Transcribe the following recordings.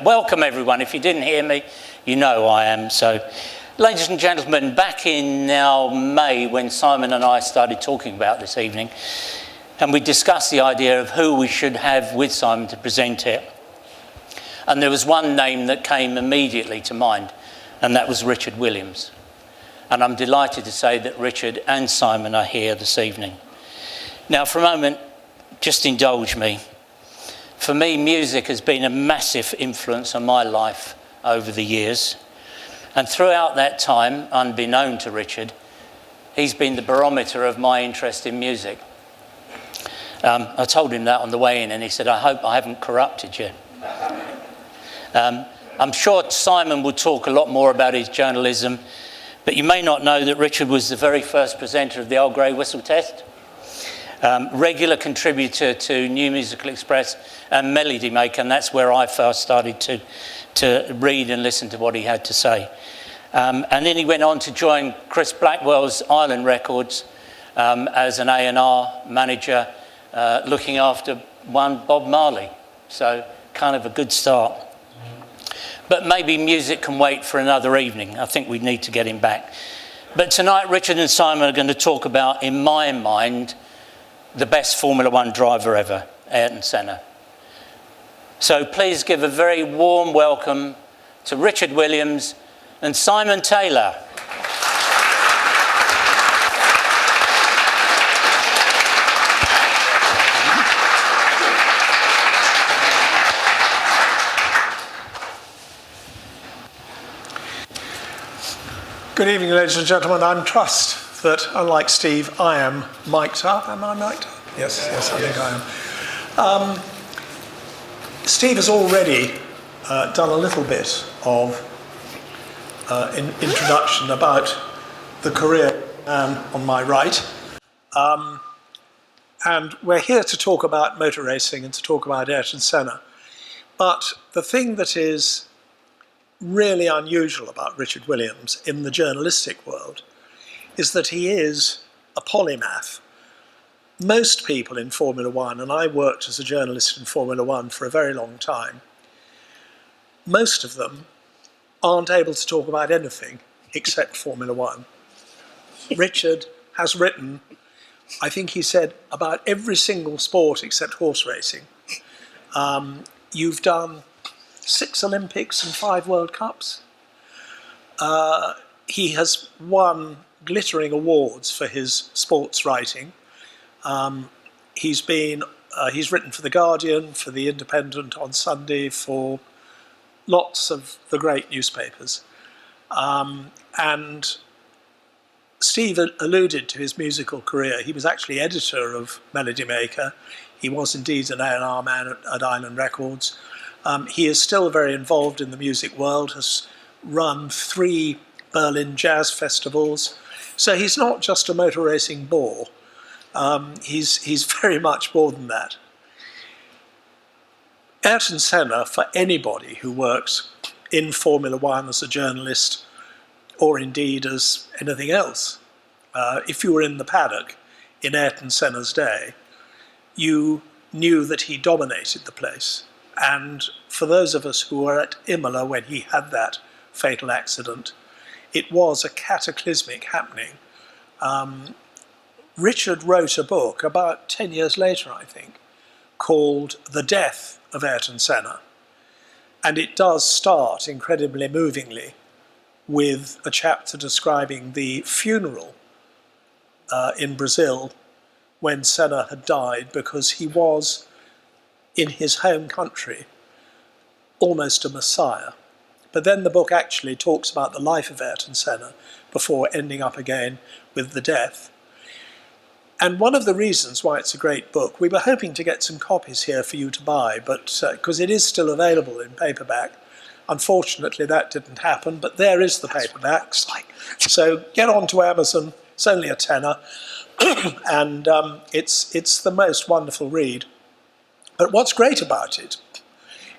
welcome everyone. If you didn't hear me, you know I am. So, ladies and gentlemen, back in now May when Simon and I started talking about this evening, and we discussed the idea of who we should have with Simon to present it. And there was one name that came immediately to mind, and that was Richard Williams. And I'm delighted to say that Richard and Simon are here this evening. Now, for a moment, just indulge me. For me, music has been a massive influence on my life over the years. And throughout that time, unbeknown to Richard, he's been the barometer of my interest in music. I told him that on the way in, and he said, I hope I haven't corrupted you. I'm sure Simon will talk a lot more about his journalism, but you may not know that Richard was the very first presenter of the Old Grey Whistle Test, regular contributor to New Musical Express and Melody Maker, and that's where I first started to read and listen to what he had to say. And then he went on to join Chris Blackwell's Island Records as an A&R manager, looking after one Bob Marley. So kind of a good start. But maybe music can wait for another evening. I think we need to get him back. But tonight, Richard and Simon are going to talk about, in my mind, the best Formula One driver ever, Ayrton Senna. So please give a very warm welcome to Richard Williams and Simon Taylor. Good evening, ladies and gentlemen. I trust that, unlike Steve, I am mic'd up. Am I mic'd up? Yes, I think I am. Steve has already done a little bit of introduction about the career on my right. And we're here to talk about motor racing and to talk about Ayrton Senna. But the thing that is really unusual about Richard Williams in the journalistic world is that he is a polymath. Most people in Formula One, and I worked as a journalist in Formula One for a very long time, most of them aren't able to talk about anything except Formula One. Richard has written, I think he said, about every single sport except horse racing. You've done 6 Olympics and 5 World Cups. He has won glittering awards for his sports writing. He's written for The Guardian, for The Independent on Sunday, for lots of the great newspapers. And Steve alluded to his musical career. He was actually editor of Melody Maker. He was indeed an A&R man at Island Records. He is still very involved in the music world, has run 3 Berlin jazz festivals. So he's not just a motor racing bore. He's very much more than that. Ayrton Senna, for anybody who works in Formula One as a journalist, or indeed as anything else, if you were in the paddock in Ayrton Senna's day, you knew that he dominated the place. And for those of us who were at Imola when he had that fatal accident, it was a cataclysmic happening. Richard wrote a book about 10 years later, I think, called The Death of Ayrton Senna. And it does start incredibly movingly with a chapter describing the funeral in Brazil when Senna had died, because he was, in his home country, almost a messiah. But then the book actually talks about the life of Ayrton Senna before ending up again with the death. And one of the reasons why it's a great book, we were hoping to get some copies here for you to buy, but because it is still available in paperback. Unfortunately, that didn't happen, but there is the paperback. So get on to Amazon. It's only a tenner, and it's the most wonderful read. But what's great about it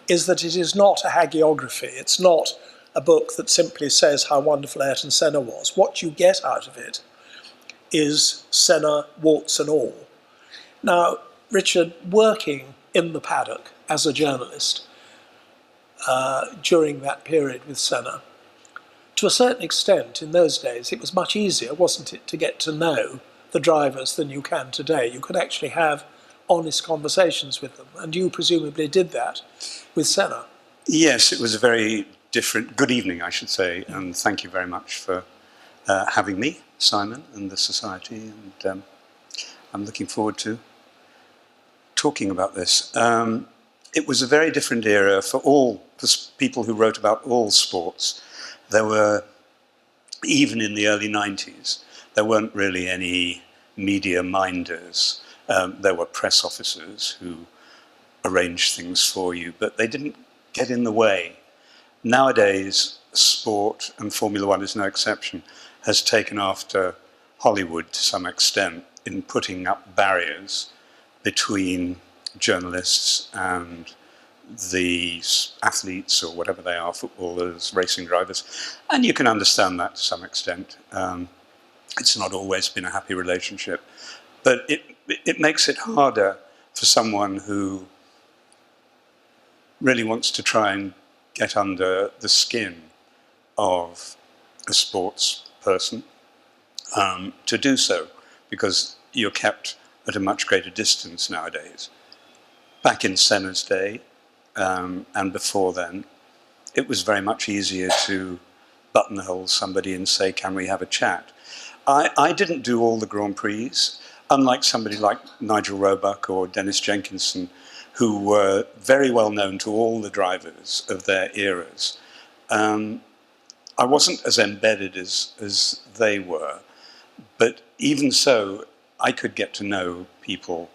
is that it is not a hagiography. It's not a book that simply says how wonderful Ayrton Senna was. What you get out of it is Senna, warts and all. Now, Richard, working in the paddock as a journalist, during that period with Senna. To a certain extent, in those days, it was much easier, wasn't it, to get to know the drivers than you can today. You could actually have honest conversations with them, and you presumably did that with Senna. Yes, it was a very different... Good evening, I should say, and thank you very much for having me, Simon, and the Society, and I'm looking forward to talking about this. It was a very different era for all people who wrote about all sports. There were, even in the early 90s, there weren't really any media minders. There were press officers who arranged things for you, but they didn't get in the way. Nowadays, sport, and Formula One is no exception, has taken after Hollywood to some extent in putting up barriers between journalists and the athletes, or whatever they are, footballers, racing drivers. And you can understand that to some extent. It's not always been a happy relationship. But it makes it harder for someone who really wants to try and get under the skin of a sports person to do so, because you're kept at a much greater distance nowadays. Back in Senna's day, and before then, it was very much easier to buttonhole somebody and say, can we have a chat? I didn't do all the Grand Prix, unlike somebody like Nigel Roebuck or Dennis Jenkinson, who were very well known to all the drivers of their eras. I wasn't as embedded as they were, but even so, I could get to know people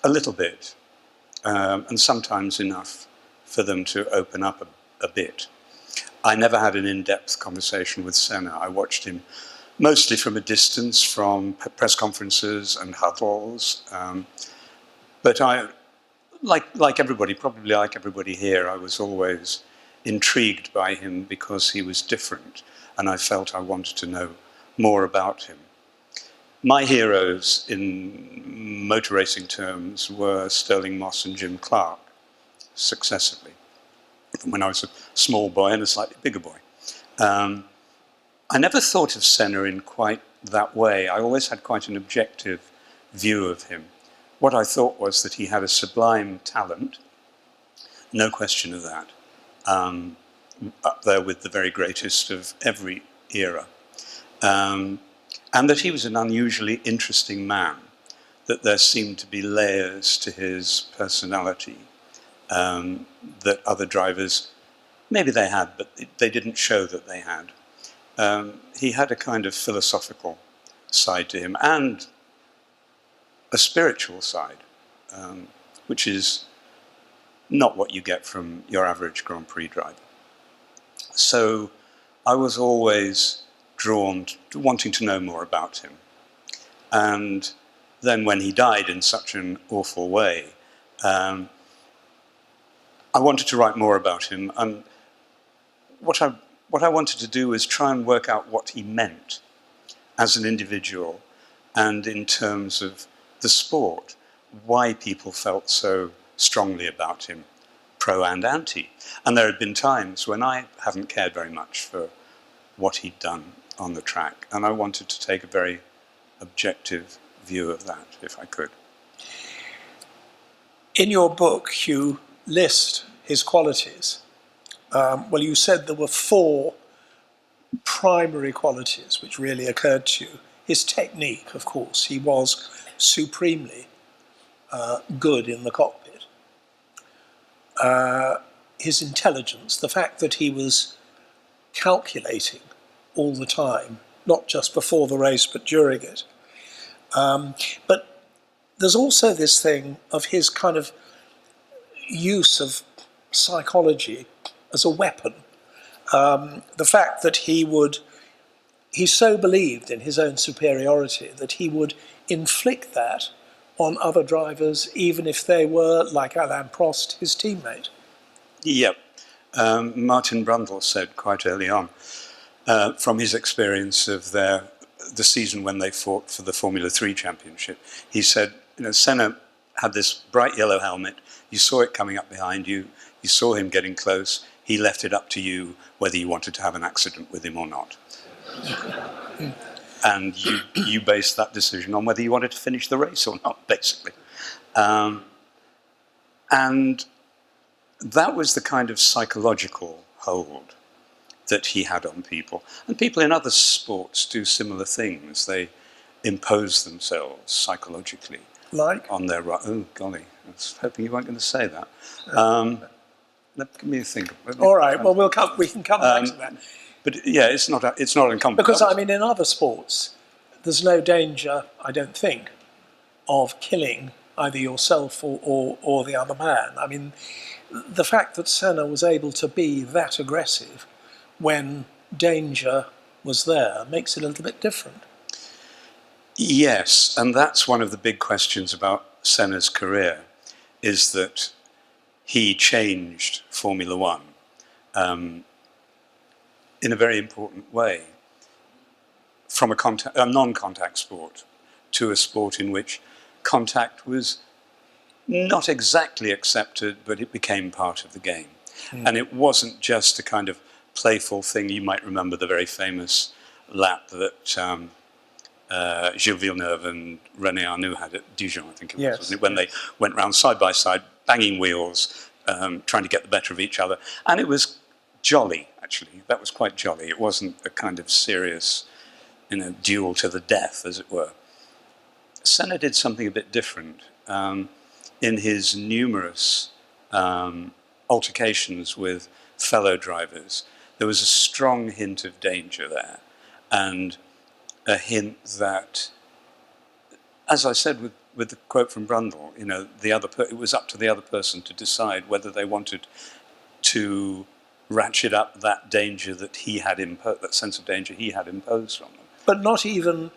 a little bit, and sometimes enough for them to open up a bit. I never had an in-depth conversation with Senna. I watched him mostly from a distance, from press conferences and huddles. But I, like everybody, probably like everybody here, I was always intrigued by him because he was different, and I felt I wanted to know more about him. My heroes in motor racing terms were Sterling Moss and Jim Clark, successively, when I was a small boy and a slightly bigger boy. I never thought of Senna in quite that way. I always had quite an objective view of him. What I thought was that he had a sublime talent, no question of that, up there with the very greatest of every era, and that he was an unusually interesting man, that there seemed to be layers to his personality that other drivers, maybe they had, but they didn't show that they had. He had a kind of philosophical side to him and a spiritual side, which is not what you get from your average Grand Prix driver. So I was always drawn to wanting to know more about him. And then when he died in such an awful way, I wanted to write more about him. And what I wanted to do was try and work out what he meant as an individual and in terms of the sport, why people felt so strongly about him, pro and anti. And there had been times when I haven't cared very much for what he'd done on the track, and I wanted to take a very objective view of that, if I could. In your book, you list his qualities. Well, you said there were 4 primary qualities which really occurred to you. His technique, of course, he was supremely good in the cockpit. His intelligence, the fact that he was calculating all the time, not just before the race but during it. But there's also this thing of his kind of use of psychology as a weapon. The fact that he so believed in his own superiority that he would inflict that on other drivers, even if they were, like Alain Prost, his teammate. Yep. Martin Brundle said quite early on, from his experience of the season when they fought for the Formula 3 championship, he said, Senna had this bright yellow helmet, you saw it coming up behind you, You saw him getting close. He left it up to you whether you wanted to have an accident with him or not. And you based that decision on whether you wanted to finish the race or not, basically. And that was the kind of psychological hold that he had on people. And people in other sports do similar things. They impose themselves psychologically. Like? On their right. Oh, golly. I was hoping you weren't going to say that. Give me a think. All right, well, we can come back to that. But yeah, it's not uncommon. Because, I mean, in other sports, there's no danger, I don't think, of killing either yourself or the other man. I mean, the fact that Senna was able to be that aggressive when danger was there makes it a little bit different. Yes, and that's one of the big questions about Senna's career, is that he changed Formula One in a very important way, from a non-contact sport to a sport in which contact was not exactly accepted, but it became part of the game. And it wasn't just a kind of playful thing. You might remember the very famous lap that Gilles Villeneuve and René Arnoux had at Dijon, I think it was, yes, wasn't it? When they went round side by side, banging wheels, trying to get the better of each other. And it was jolly, actually. That was quite jolly. It wasn't a kind of serious, duel to the death, as it were. Senna did something a bit different. In his numerous altercations with fellow drivers, there was a strong hint of danger there, and a hint that, as I said with the quote from Brundle, it was up to the other person to decide whether they wanted to ratchet up that danger that he had imposed, that sense of danger he had imposed on them. But not even,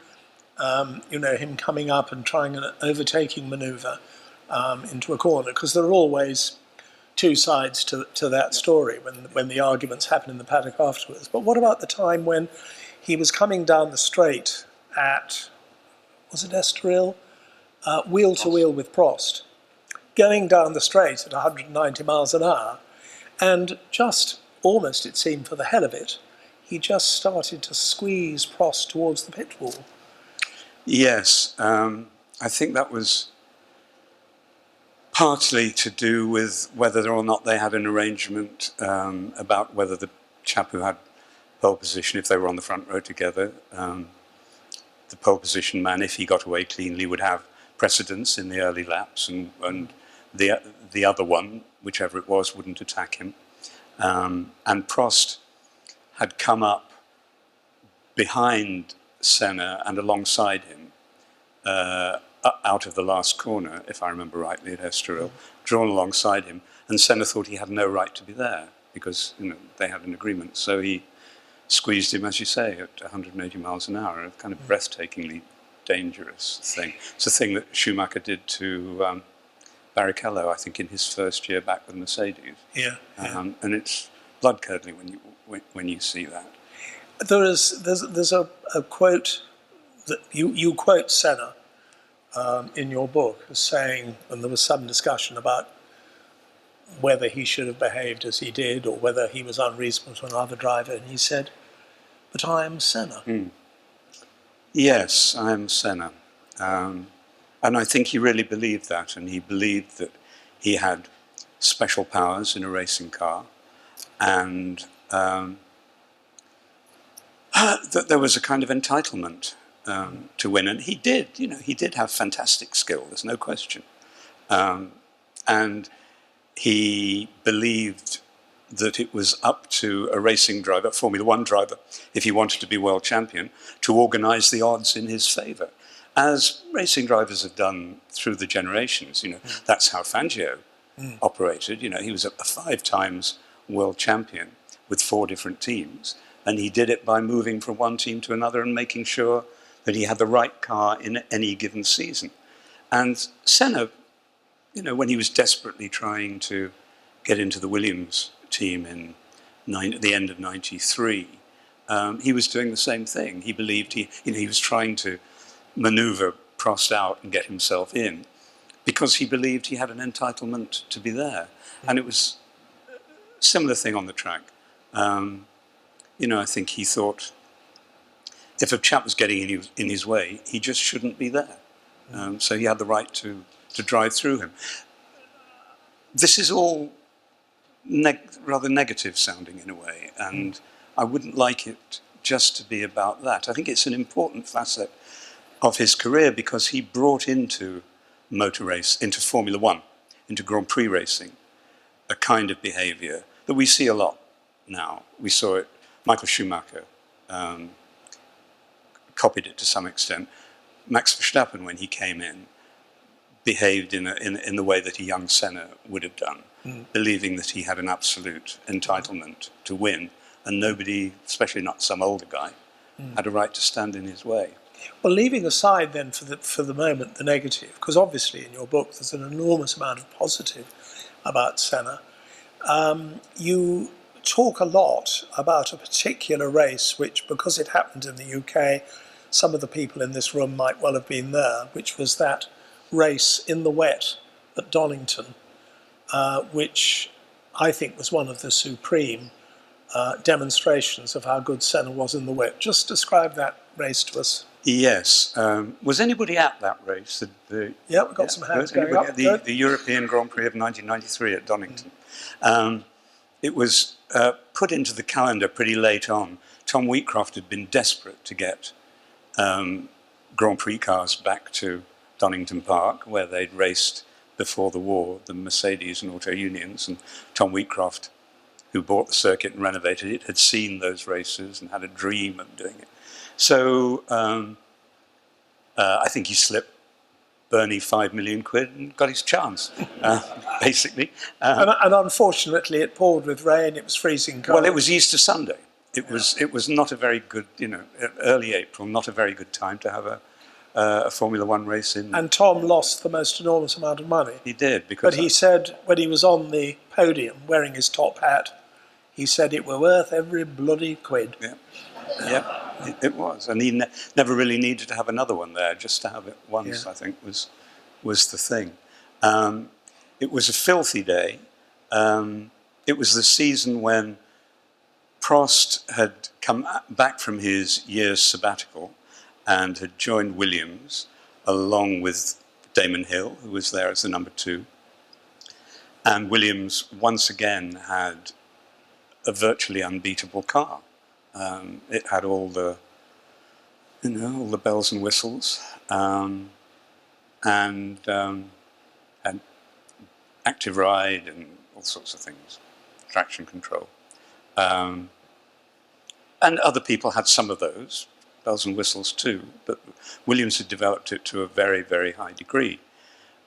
him coming up and trying an overtaking manoeuvre into a corner, because there are always two sides to that story when the arguments happen in the paddock afterwards. But what about the time when he was coming down the straight at, was it Estoril? Wheel to wheel with Prost, going down the straight at 190 miles an hour, and just almost, it seemed, for the hell of it, he just started to squeeze Prost towards the pit wall. Yes, I think that was partly to do with whether or not they had an arrangement about whether the chap who had pole position, if they were on the front row together, the pole position man, if he got away cleanly, would have precedence in the early laps, and the other one, whichever it was, wouldn't attack him. And Prost had come up behind Senna and alongside him out of the last corner, if I remember rightly, at Estoril, drawn alongside him, and Senna thought he had no right to be there because they had an agreement. So he squeezed him, as you say, at 180 miles an hour, a kind of breathtakingly dangerous thing. It's a thing that Schumacher did to Barrichello, I think, in his first year back with Mercedes. Yeah. And it's blood-curdling when you see that. There's a quote that you quote Senna in your book as saying, and there was some discussion about whether he should have behaved as he did or whether he was unreasonable to another driver, and he said, "But I am Senna." Yes, I am Senna. And I think he really believed that, and he believed that he had special powers in a racing car, and that there was a kind of entitlement to win. And he did have fantastic skill, there's no question. And he believed that it was up to a racing driver, Formula One driver, if he wanted to be world champion, to organise the odds in his favour, as racing drivers have done through the generations. That's how Fangio operated. He was a 5 times world champion with 4 different teams, and he did it by moving from one team to another and making sure that he had the right car in any given season. And Senna, when he was desperately trying to get into the Williams team at the end of '93, he was doing the same thing. He believed he was trying to manoeuvre Prost out and get himself in because he believed he had an entitlement to be there. And it was similar thing on the track. I think he thought if a chap was getting in his way, he just shouldn't be there. So he had the right to drive through him. This is all rather negative sounding in a way, and I wouldn't like it just to be about that. I think it's an important facet of his career because he brought into into Formula One, into Grand Prix racing, a kind of behaviour that we see a lot now. We saw it, Michael Schumacher copied it to some extent. Max Verstappen, when he came in, behaved in the way that a young Senna would have done, believing that he had an absolute entitlement to win, and nobody, especially not some older guy, had a right to stand in his way. Well, leaving aside then for the moment the negative, because obviously in your book there's an enormous amount of positive about Senna, you talk a lot about a particular race which, because it happened in the UK, some of the people in this room might well have been there, which was that race in the wet at Donington, which I think was one of the supreme demonstrations of how good Senna was in the wet. Just describe that race to us. Yes. Was anybody at that race? Yeah, we've got some hands going up. The European Grand Prix of 1993 at Donington. It was put into the calendar pretty late on. Tom Wheatcroft had been desperate to get Grand Prix cars back to Donington Park, where they'd raced before the war, the Mercedes and Auto Unions, and Tom Wheatcroft, who bought the circuit and renovated it, had seen those races and had a dream of doing it. So I think he slipped Bernie £5 million and got his chance, basically. And unfortunately it poured with rain, it was freezing cold. Well, it was Easter Sunday. It was not a very good, early April, not a very good time to have a Formula One race in. And Tom lost the most enormous amount of money. He did, because. But he said when he was on the podium wearing his top hat, he said it were worth every bloody quid. Yeah, it was, and he never really needed to have another one there. Just to have it once, I think, was the thing. It was a filthy day. It was the season when Prost had come back from his year's sabbatical and had joined Williams along with Damon Hill, who was there as the number 2. And Williams once again had a virtually unbeatable car. It had all the bells and whistles, and had active ride and all sorts of things, traction control. And other people had some of those, bells and whistles too, but Williams had developed it to a very, very high degree.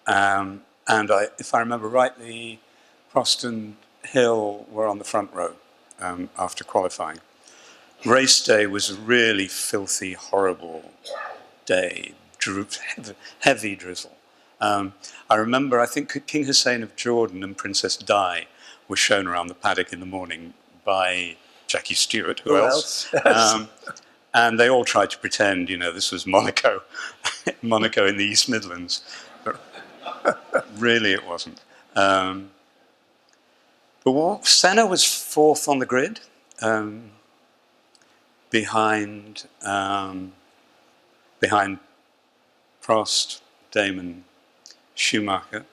And if I remember rightly, Prost and Hill were on the front row after qualifying. Race day was a really filthy, horrible day, heavy drizzle. I remember, I think King Hussein of Jordan and Princess Di were shown around the paddock in the morning by Jackie Stewart, who else? And they all tried to pretend, this was Monaco, Monaco in the East Midlands. But really it wasn't. But Senna was 4th on the grid, behind Prost, Damon, Schumacher.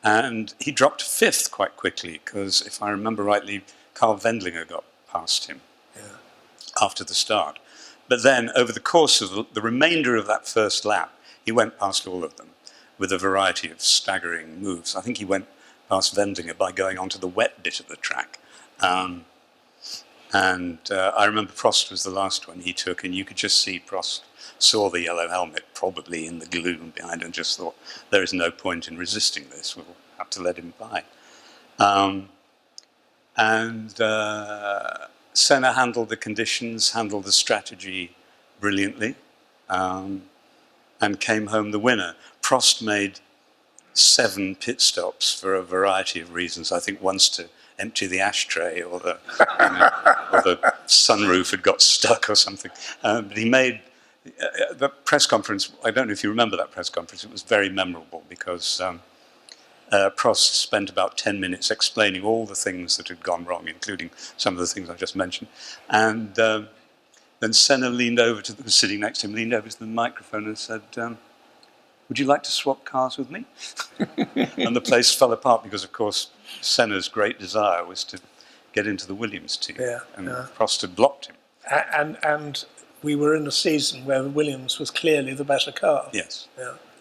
And he dropped 5th quite quickly, because if I remember rightly, Carl Wendlinger got past him after the start. But then, over the course of the remainder of that first lap, he went past all of them with a variety of staggering moves. I think he went past Wendlinger by going onto the wet bit of the track. I remember Prost was the last one he took, and you could just see Prost saw the yellow helmet probably in the gloom behind and just thought, there is no point in resisting this, we'll have to let him by. Senna handled the conditions, handled the strategy brilliantly, and came home the winner. Prost made 7 pit stops for a variety of reasons. I think once to empty the ashtray, or the sunroof had got stuck or something. But he made the press conference. I don't know if you remember that press conference. It was very memorable because Prost spent about 10 minutes explaining all the things that had gone wrong, including some of the things I just mentioned. And then Senna leaned over to was sitting next to him, leaned over to the microphone and said, would you like to swap cars with me? And the place fell apart because, of course, Senna's great desire was to get into the Williams team. And Prost had blocked him. And we were in a season where the Williams was clearly the better car. Yes.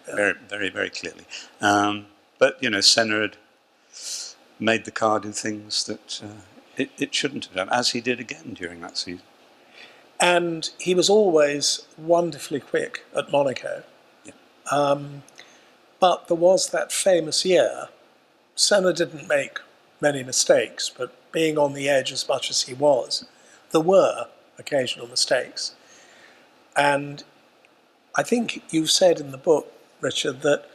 Very, very, very clearly. But, Senna had made the car do things that it shouldn't have done, as he did again during that season. And he was always wonderfully quick at Monaco. But there was that famous year. Senna didn't make many mistakes, but being on the edge as much as he was, there were occasional mistakes. And I think you've said in the book, Richard, that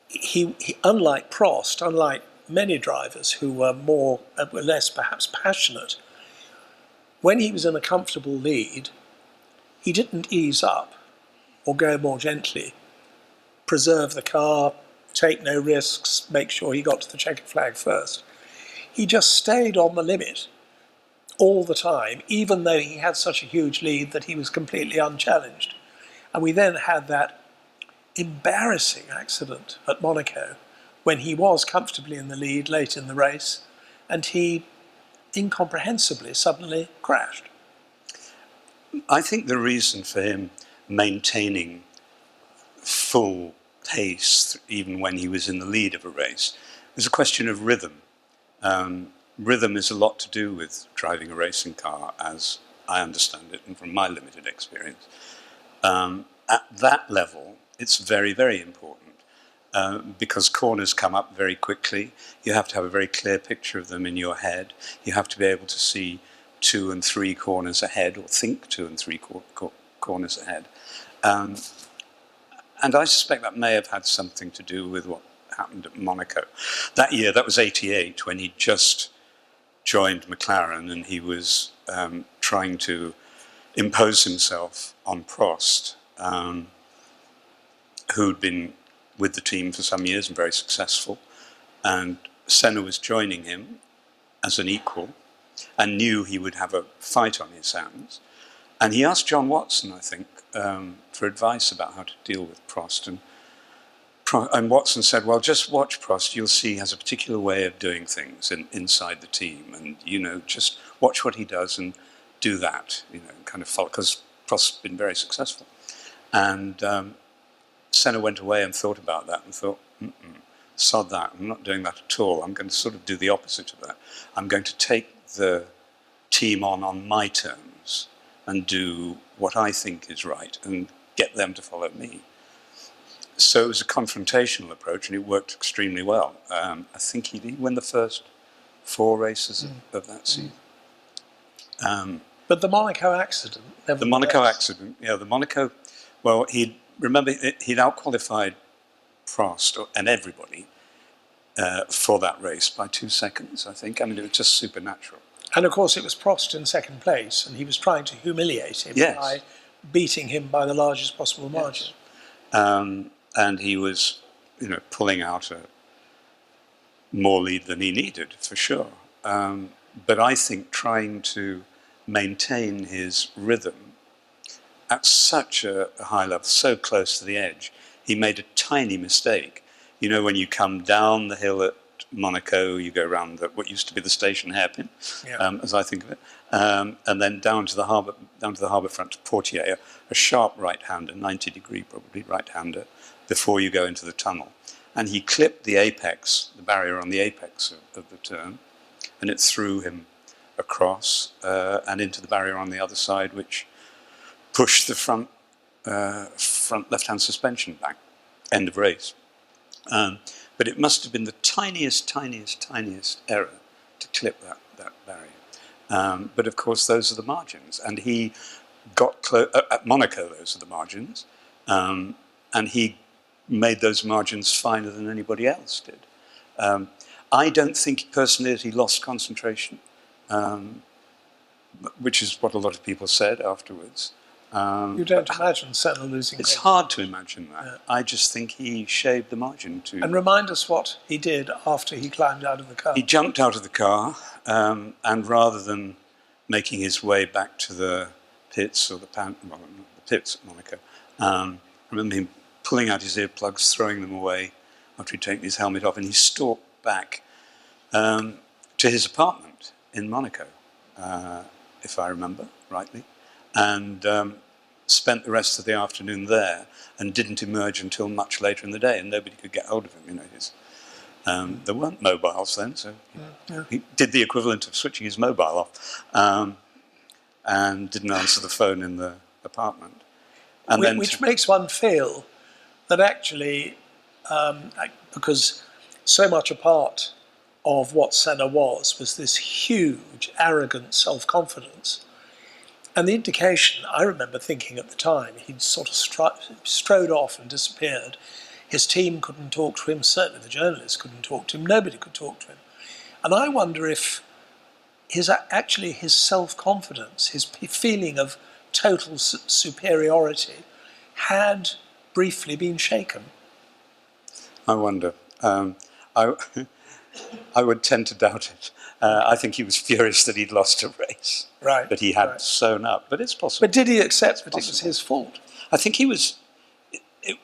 he unlike Prost, unlike many drivers who were less perhaps passionate, when he was in a comfortable lead, he didn't ease up or go more gently. Preserve the car, take no risks, make sure he got to the checkered flag first. He just stayed on the limit all the time, even though he had such a huge lead that he was completely unchallenged. And we then had that embarrassing accident at Monaco when he was comfortably in the lead late in the race and he incomprehensibly suddenly crashed. I think the reason for him maintaining full pace, even when he was in the lead of a race, was a question of rhythm. Rhythm is a lot to do with driving a racing car, as I understand it, and from my limited experience. At that level, it's very, very important because corners come up very quickly. You have to have a very clear picture of them in your head. You have to be able to see 2 and 3 corners ahead, or think 2 and 3 corners ahead. And I suspect that may have had something to do with what happened at Monaco. That year, that was 88, when he just joined McLaren and he was trying to impose himself on Prost, who'd been with the team for some years and very successful. And Senna was joining him as an equal and knew he would have a fight on his hands. And he asked John Watson, I think, for advice about how to deal with Prost. And Watson said, well, just watch Prost. You'll see he has a particular way of doing things inside the team. And, just watch what he does and do that, kind of follow, because Prost's been very successful. And Senna went away and thought about that and thought, sod that, I'm not doing that at all. I'm going to sort of do the opposite of that. I'm going to take the team on my terms and do what I think is right and get them to follow me. So it was a confrontational approach and it worked extremely well. I think he won the first 4 races of that season. But the Monaco accident... The Monaco accident, the Monaco... Well, he'd outqualified Prost and everybody for that race by 2 seconds, I think. I mean, it was just supernatural. And of course, it was Prost in second place, and he was trying to humiliate him by beating him by the largest possible margin. And he was, pulling out a more lead than he needed, for sure. But I think trying to maintain his rhythm at such a high level, so close to the edge, he made a tiny mistake. When you come down the hill at Monaco, you go around what used to be the station hairpin, as I think of it, and then down to the harbour front to Portier, a sharp right-hander, 90-degree probably right-hander, before you go into the tunnel. And he clipped the apex, the barrier on the apex of the turn, and it threw him across and into the barrier on the other side, which pushed the front left-hand suspension back. End of race. But it must have been the tiniest error to clip that barrier. But of course, those are the margins. And he got at Monaco, those are the margins. And he made those margins finer than anybody else did. I don't think personally that he lost concentration, which is what a lot of people said afterwards. You don't imagine Senna losing It's confidence. hard to imagine that. Yeah. I just think he shaved the margin to... And remind us what he did after he climbed out of the car. He jumped out of the car, and rather than making his way back to the pits, or the pits at Monaco, I remember him pulling out his earplugs, throwing them away after he'd taken his helmet off, and he stalked back to his apartment in Monaco, if I remember rightly, and spent the rest of the afternoon there and didn't emerge until much later in the day, and nobody could get hold of him. You know, there weren't mobiles then, so he did the equivalent of switching his mobile off, and didn't answer the phone in the apartment. And Which makes one feel that actually, because so much a part of what Senna was this huge, arrogant self-confidence. And the indication, I remember thinking at the time, he'd sort of strode off and disappeared. His team couldn't talk to him, certainly the journalists couldn't talk to him, nobody could talk to him. And I wonder if his self-confidence, his feeling of total superiority had briefly been shaken. I wonder. I would tend to doubt it. I think he was furious that he'd lost a race. Right. But he had sewn up. But it's possible. But did he accept that it was his fault? I think he was...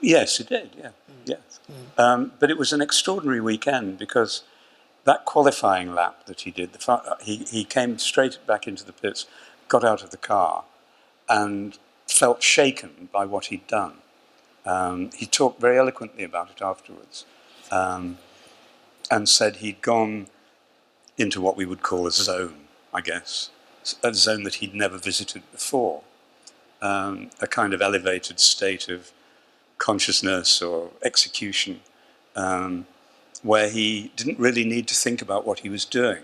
yes, he did, yeah. Yes. But it was an extraordinary weekend because that qualifying lap that he did, he came straight back into the pits, got out of the car, and felt shaken by what he'd done. He talked very eloquently about it afterwards, and said he'd gone into what we would call a zone, I guess, a zone that he'd never visited before, a kind of elevated state of consciousness or execution, where he didn't really need to think about what he was doing.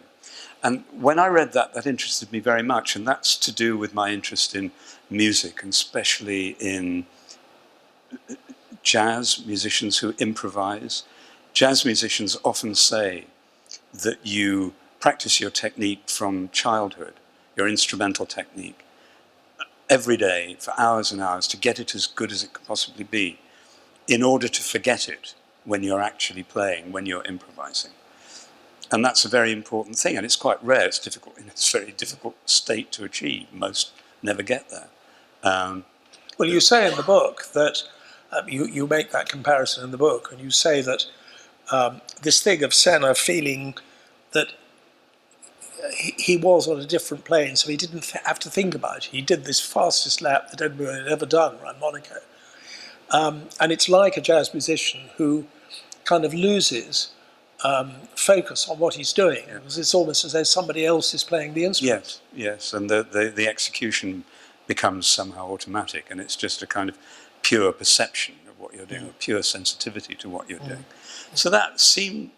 And when I read that, that interested me very much, and that's to do with my interest in music, and especially in jazz musicians who improvise. Jazz musicians often say that you practice your technique from childhood, your instrumental technique, every day for hours and hours to get it as good as it could possibly be, in order to forget it when you're actually playing, when you're improvising. And that's a very important thing, and it's quite rare. It's difficult. It's a very difficult state to achieve. Most never get there. Well, you say in the book that you make that comparison in the book, and you say that this thing of Senna feeling that he was on a different plane, so he didn't have to think about it. He did this fastest lap that anyone had ever done around Monaco. And it's like a jazz musician who kind of loses focus on what he's doing. It's almost as though somebody else is playing the instrument. Yes, and the execution becomes somehow automatic, and it's just a kind of pure perception of what you're doing, a pure sensitivity to what you're doing. So that seemed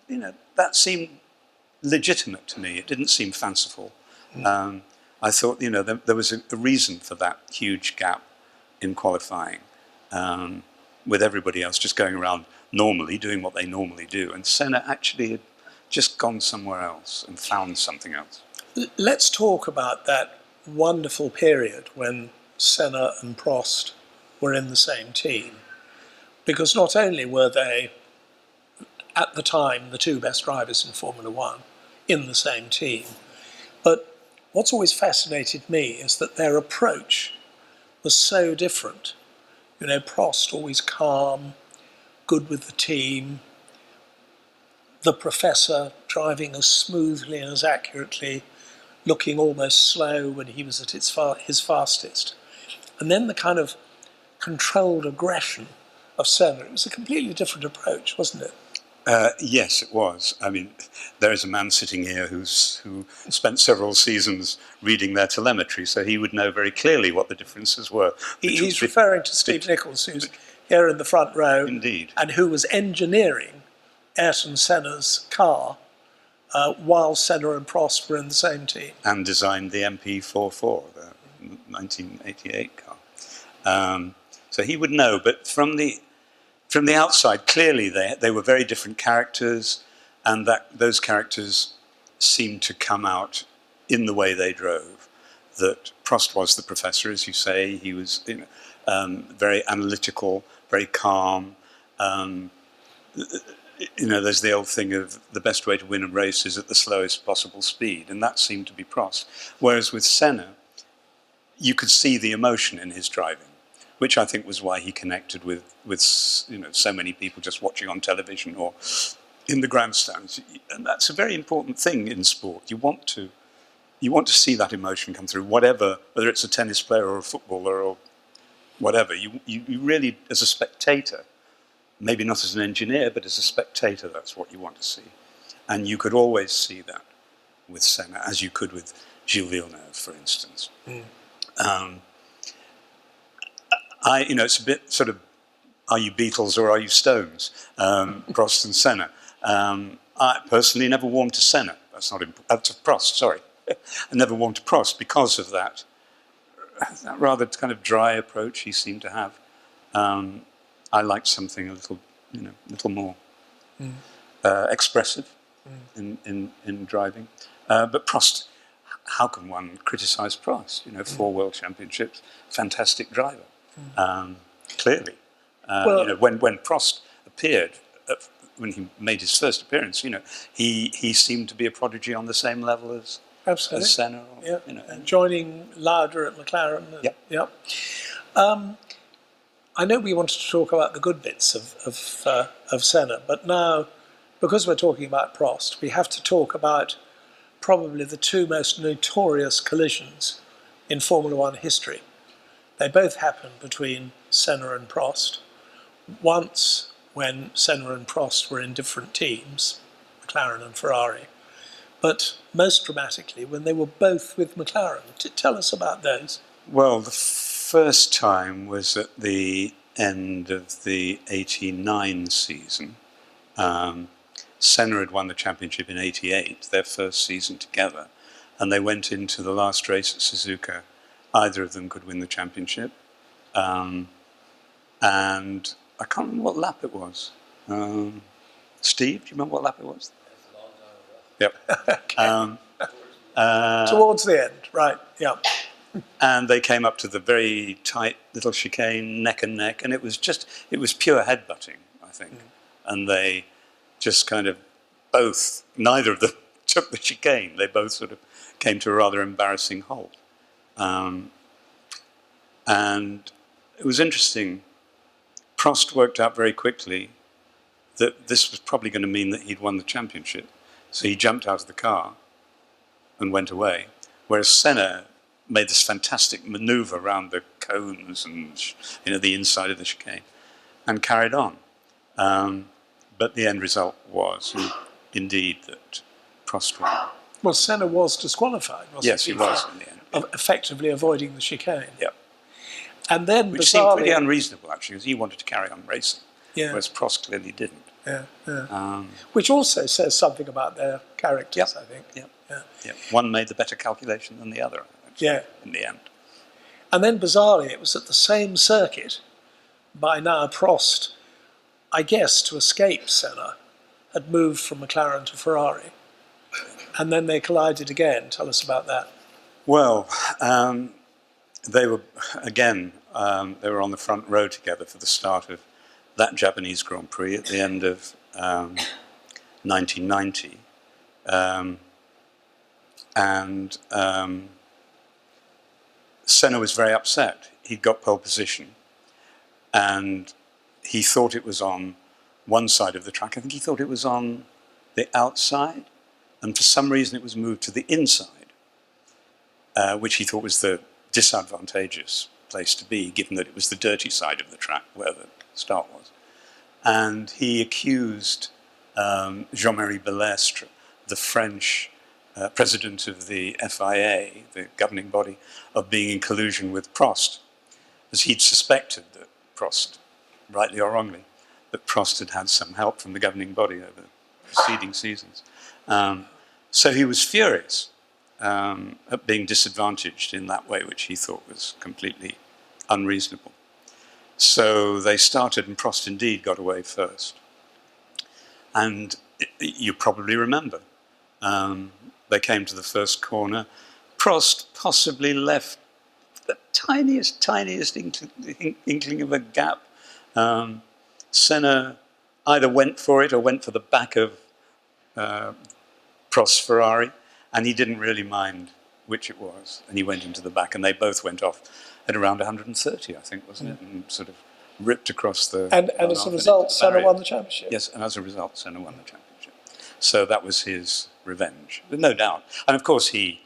legitimate to me. It didn't seem fanciful. I thought, there was a reason for that huge gap in qualifying, with everybody else just going around normally, doing what they normally do. And Senna actually had just gone somewhere else and found something else. Let's talk about that wonderful period when Senna and Prost were in the same team. Because not only were they, at the time, the two best drivers in Formula One in the same team, but what's always fascinated me is that their approach was so different. Prost always calm, good with the team, the professor driving as smoothly and as accurately, looking almost slow when he was at his fastest. And then the kind of controlled aggression of Senna. It was a completely different approach, wasn't it? Yes, it was. I mean, there is a man sitting here who spent several seasons reading their telemetry, so he would know very clearly what the differences were. He's referring to Steve Nichols, who's here in the front row. Indeed. And who was engineering Ayrton Senna's car while Senna and Prost were in the same team. And designed the MP44, the 1988 car. So he would know, but from the outside, clearly they were very different characters, and that those characters seemed to come out in the way they drove. that Prost was the professor, as you say. He was very analytical, very calm. There's the old thing of the best way to win a race is at the slowest possible speed, and that seemed to be Prost. Whereas with Senna, you could see the emotion in his driving, which I think was why he connected with so many people just watching on television or in the grandstands. And that's a very important thing in sport. You want to see that emotion come through, whether it's a tennis player or a footballer or whatever. You really, as a spectator, maybe not as an engineer, but as a spectator, that's what you want to see. And you could always see that with Senna, as you could with Gilles Villeneuve, for instance. It's a bit sort of, are you Beatles or are you Stones? Prost and Senna. I personally never warmed to Senna. That's not to Prost, sorry. I never warmed to Prost because of that rather kind of dry approach he seemed to have. I liked something a little more expressive in driving. But Prost, how can one criticise Prost? 4 world championships, fantastic driver. Clearly, when Prost appeared, when he made his first appearance, he seemed to be a prodigy on the same level as Senna. And joining Lauda at McLaren. Yep. I know we wanted to talk about the good bits of Senna, but now, because we're talking about Prost, we have to talk about probably the 2 most notorious collisions in Formula One history. They both happened between Senna and Prost. Once when Senna and Prost were in different teams, McLaren and Ferrari, but most dramatically when they were both with McLaren. Tell us about those. Well, the first time was at the end of the 89 season. Senna had won the championship in 88, their first season together, and they went into the last race at Suzuka. Either of them could win the championship. And I can't remember what lap it was. Steve, do you remember what lap it was? Yep. Towards the end, right, yeah. And they came up to the very tight little chicane, neck and neck, and it was pure headbutting, I think. And they just kind of neither of them took the chicane. They both sort of came to a rather embarrassing halt. And it was interesting. Prost worked out very quickly that this was probably going to mean that he'd won the championship. So he jumped out of the car and went away. Whereas Senna made this fantastic maneuver around the cones and the inside of the chicane and carried on. But the end result was indeed that Prost won. Well, Senna was disqualified, wasn't he? Yes, he was in the end. Effectively avoiding the chicane. Yep. And then, which seemed pretty unreasonable, actually, because he wanted to carry on racing, whereas Prost clearly didn't. Which also says something about their characters, I think. Yep. One made the better calculation than the other, actually, in the end. And then, bizarrely, it was at the same circuit, by now Prost, I guess, to escape Senna, had moved from McLaren to Ferrari. And then they collided again. Tell us about that. Well, they were, again, they were on the front row together for the start of that Japanese Grand Prix at the end of 1990. Senna was very upset. He'd got pole position, and he thought it was on one side of the track. I think he thought it was on the outside, and for some reason it was moved to the inside, which he thought was the disadvantageous place to be, given that it was the dirty side of the track where the start was. And he accused Jean-Marie Balestre, the French president of the FIA, the governing body, of being in collusion with Prost, as he'd suspected that Prost, rightly or wrongly, that Prost had had some help from the governing body over the preceding seasons. So he was furious at being disadvantaged in that way, which he thought was completely unreasonable. So they started, and Prost indeed got away first. And you probably remember, they came to the first corner, Prost possibly left the tiniest inkling of a gap. Senna either went for it or went for the back of Prost's Ferrari, and he didn't really mind which it was, and he went into the back, and they both went off at around 130, I think, wasn't it? And sort of ripped across the... And as a result, Senna won the championship. Yes, and as a result, Senna won the championship. So that was his revenge, no doubt. And of course, he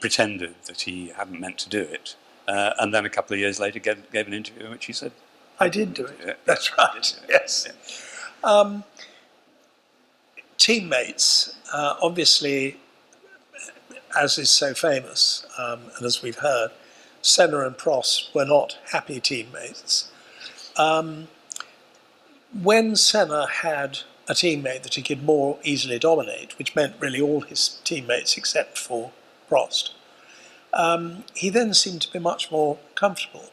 pretended that he hadn't meant to do it, and then a couple of years later gave an interview in which he said, I did do it. Yeah, that's right, yes. Yeah. Teammates, obviously, as is so famous, and as we've heard, Senna and Prost were not happy teammates. When Senna had a teammate that he could more easily dominate, which meant really all his teammates except for Prost, he then seemed to be much more comfortable.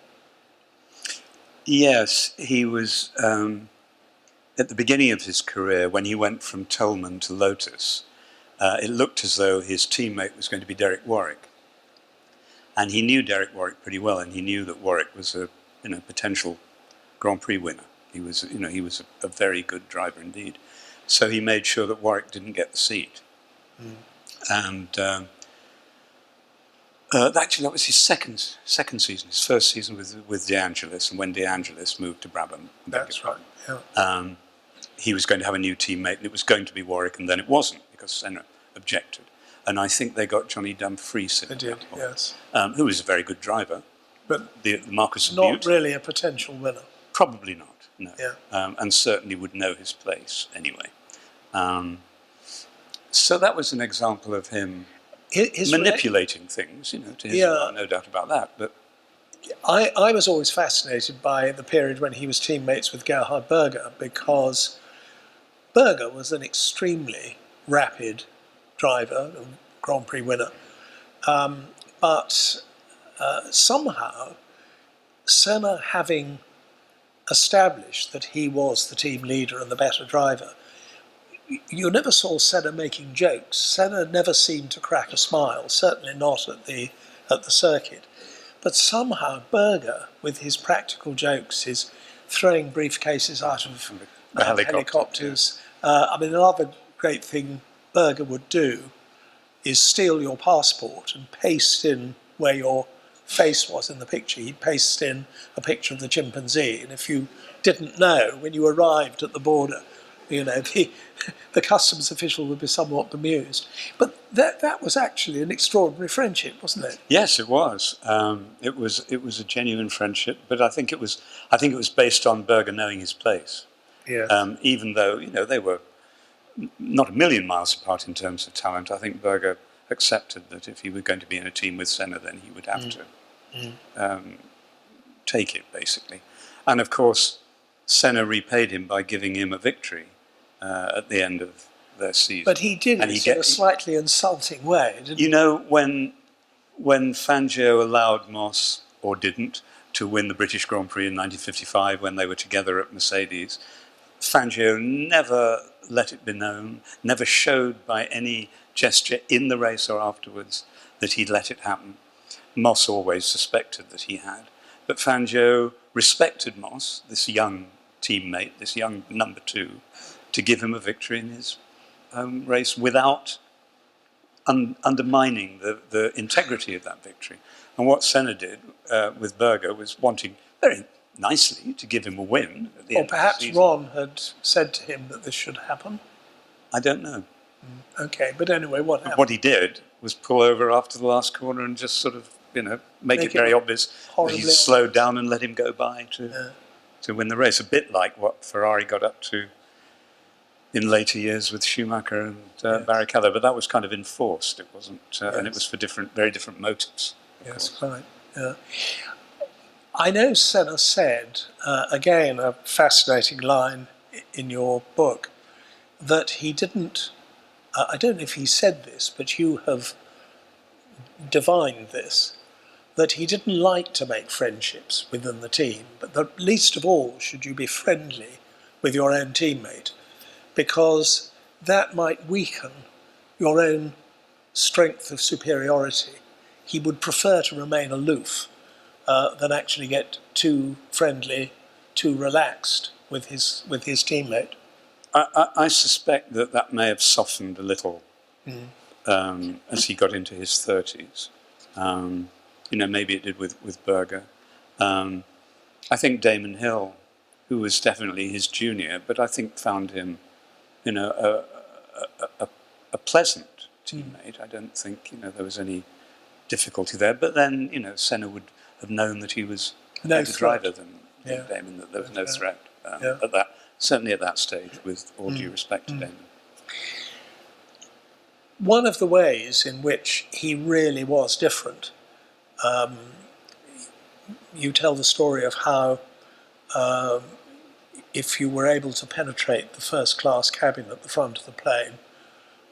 Yes, he was, at the beginning of his career, when he went from Tolman to Lotus, it looked as though his teammate was going to be Derek Warwick. And he knew Derek Warwick pretty well, and he knew that Warwick was a potential Grand Prix winner. He was a very good driver indeed. So he made sure that Warwick didn't get the seat. And actually, that was his second season. His first season with De Angelis, and when De Angelis moved to Brabham. That's right. Yeah. He was going to have a new teammate, and it was going to be Warwick, and then it wasn't because Senna objected. And I think they got Johnny Dumfries in. They did, yes. Who was a very good driver. But the Marquis of not Bute, really a potential winner. Probably not, no. Yeah. And certainly would know his place anyway. So that was an example of him manipulating things, to his no doubt about that. But I was always fascinated by the period when he was teammates with Gerhard Berger, because Berger was an extremely rapid driver, a Grand Prix winner. But somehow, Senna, having established that he was the team leader and the better driver, you never saw Senna making jokes. Senna never seemed to crack a smile, certainly not at the circuit. But somehow Berger, with his practical jokes, his throwing briefcases out of helicopters. Another great thing Berger would do is steal your passport and paste in where your face was in the picture. He'd paste in a picture of the chimpanzee, and if you didn't know, when you arrived at the border, the customs official would be somewhat bemused. But that was actually an extraordinary friendship, wasn't it? Yes, it was. It was a genuine friendship, but I think it was based on Berger knowing his place. Yeah. Even though they were not a million miles apart in terms of talent, I think Berger accepted that if he were going to be in a team with Senna, then he would have to take it, basically. And of course, Senna repaid him by giving him a victory at the end of their season. But he did it in a slightly insulting way, didn't he? When Fangio allowed Moss, or didn't, to win the British Grand Prix in 1955 when they were together at Mercedes, Fangio never let it be known, never showed by any gesture in the race or afterwards that he'd let it happen. Moss always suspected that he had. But Fangio respected Moss, this young teammate, this young number two, to give him a victory in his home race without undermining the integrity of that victory. And what Senna did with Berger was wanting very nicely to give him a win at the end of the season. Or perhaps Ron had said to him that this should happen? I don't know. Okay, but anyway, what happened? What he did was pull over after the last corner and just sort of, make it very obvious that he slowed down and let him go by to win the race. A bit like what Ferrari got up to in later years with Schumacher and Barrichello, but that was kind of enforced. It wasn't, and it was for very different motives. Yes, quite. Yeah. I know Senna said, again, a fascinating line in your book, that he didn't, I don't know if he said this, but you have divined this, that he didn't like to make friendships within the team, but that least of all should you be friendly with your own teammate, because that might weaken your own strength of superiority. he would prefer to remain aloof than actually get too friendly, too relaxed with his teammate. I suspect that may have softened a little as he got into his 30s. Maybe it did with Berger. I think Damon Hill, who was definitely his junior, but I think found him, a pleasant teammate. I don't think, there was any difficulty there. But then, Senna would have known that he was a better driver than Damon, that there was no threat certainly at that stage, with all due respect to Damon. One of the ways in which he really was different, you tell the story of how if you were able to penetrate the first class cabin at the front of the plane,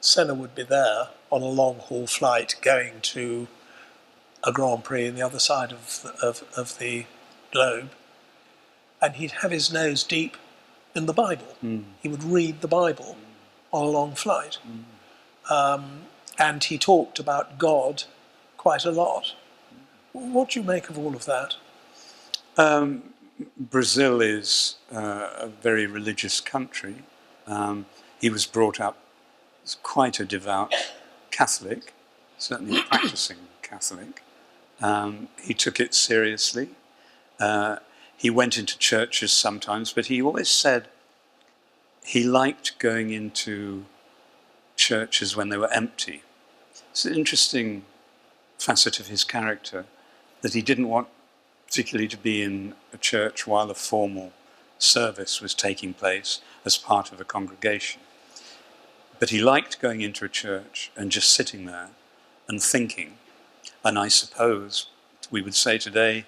Senna would be there on a long haul flight going to a Grand Prix on the other side of the globe, and he'd have his nose deep in the Bible. He would read the Bible on a long flight. And he talked about God quite a lot. What do you make of all of that? Brazil is a very religious country. He was brought up as quite a devout Catholic, certainly a practicing Catholic. He took it seriously. He went into churches sometimes, but he always said he liked going into churches when they were empty. It's an interesting facet of his character, that he didn't want particularly to be in a church while a formal service was taking place as part of a congregation. But he liked going into a church and just sitting there and thinking, and I suppose we would say today,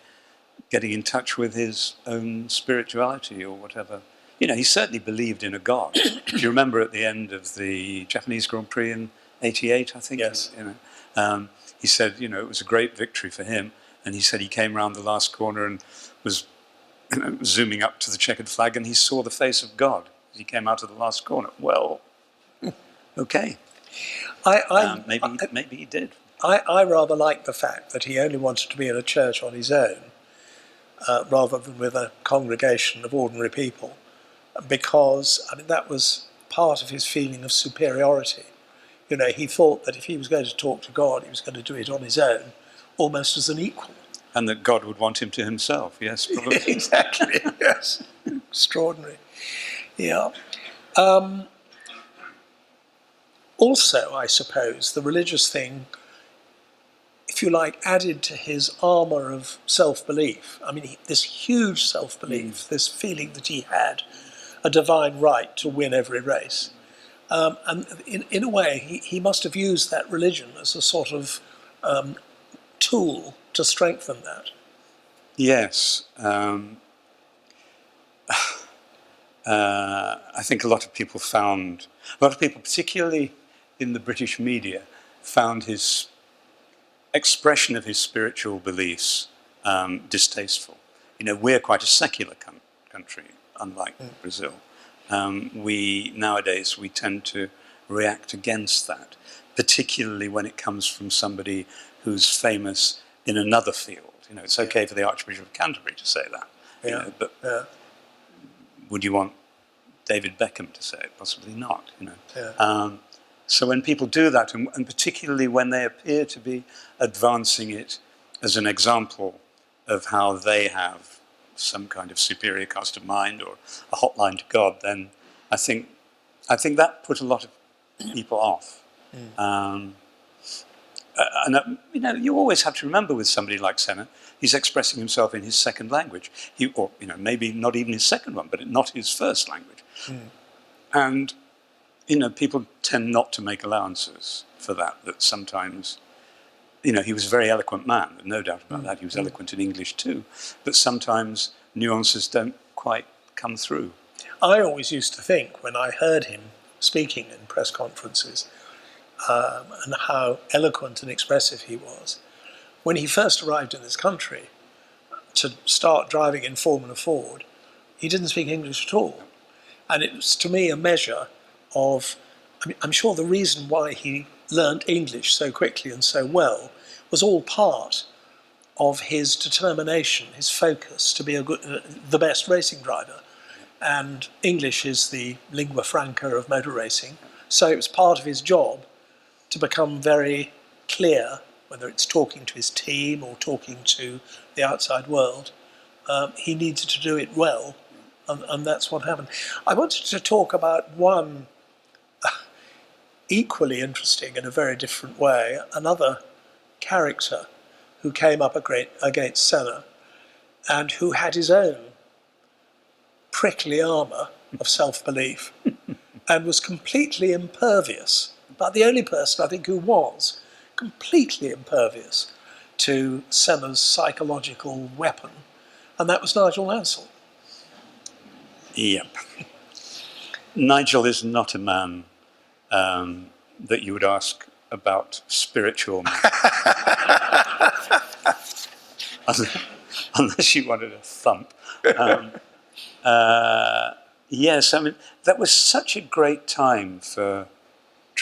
getting in touch with his own spirituality or whatever. He certainly believed in a God. Do you remember at the end of the Japanese Grand Prix in '88, I think? Yes. He said, it was a great victory for him. And he said he came round the last corner and was zooming up to the checkered flag, and he saw the face of God as he came out of the last corner. Well, okay. Maybe he did. I rather like the fact that he only wanted to be in a church on his own, rather than with a congregation of ordinary people, because that was part of his feeling of superiority. He thought that if he was going to talk to God, he was going to do it on his own, almost as an equal. And that God would want him to himself, yes, probably. Exactly, yes. Extraordinary. Yeah. Also, I suppose, the religious thing, if you like, added to his armour of self-belief. I mean, this huge self-belief, this feeling that he had a divine right to win every race. And in a way, he must have used that religion as a sort of tool to strengthen that. Yes. I think a lot of people, particularly in the British media, found his expression of his spiritual beliefs distasteful. We're quite a secular country, unlike Brazil. Nowadays we tend to react against that, particularly when it comes from somebody who's famous in another field. It's okay for the Archbishop of Canterbury to say that, but would you want David Beckham to say it? Possibly not. So when people do that, and particularly when they appear to be advancing it as an example of how they have some kind of superior cast of mind or a hotline to God, then I think that put a lot of people off. You always have to remember with somebody like Senna, he's expressing himself in his second language, maybe not even his second one, but not his first language. And people tend not to make allowances for that. That sometimes, he was a very eloquent man, no doubt about that. He was eloquent in English too, but sometimes nuances don't quite come through. I always used to think, when I heard him speaking in press conferences, and how eloquent and expressive he was, when he first arrived in this country to start driving in Formula Ford, he didn't speak English at all. And it was, to me, a measure of, I'm sure the reason why he learnt English so quickly and so well was all part of his determination, his focus to be the best racing driver. And English is the lingua franca of motor racing, so it was part of his job to become very clear, whether it's talking to his team or talking to the outside world. He needed to do it well, and that's what happened. I wanted to talk about one equally interesting in a very different way, another character who came up against Senna and who had his own prickly armour of self-belief and was completely impervious, but the only person I think who was completely impervious to Senna's psychological weapon, and that was Nigel Mansell. Yep. Nigel is not a man that you would ask about spiritual unless you wanted a thump. Yes, I mean, that was such a great time for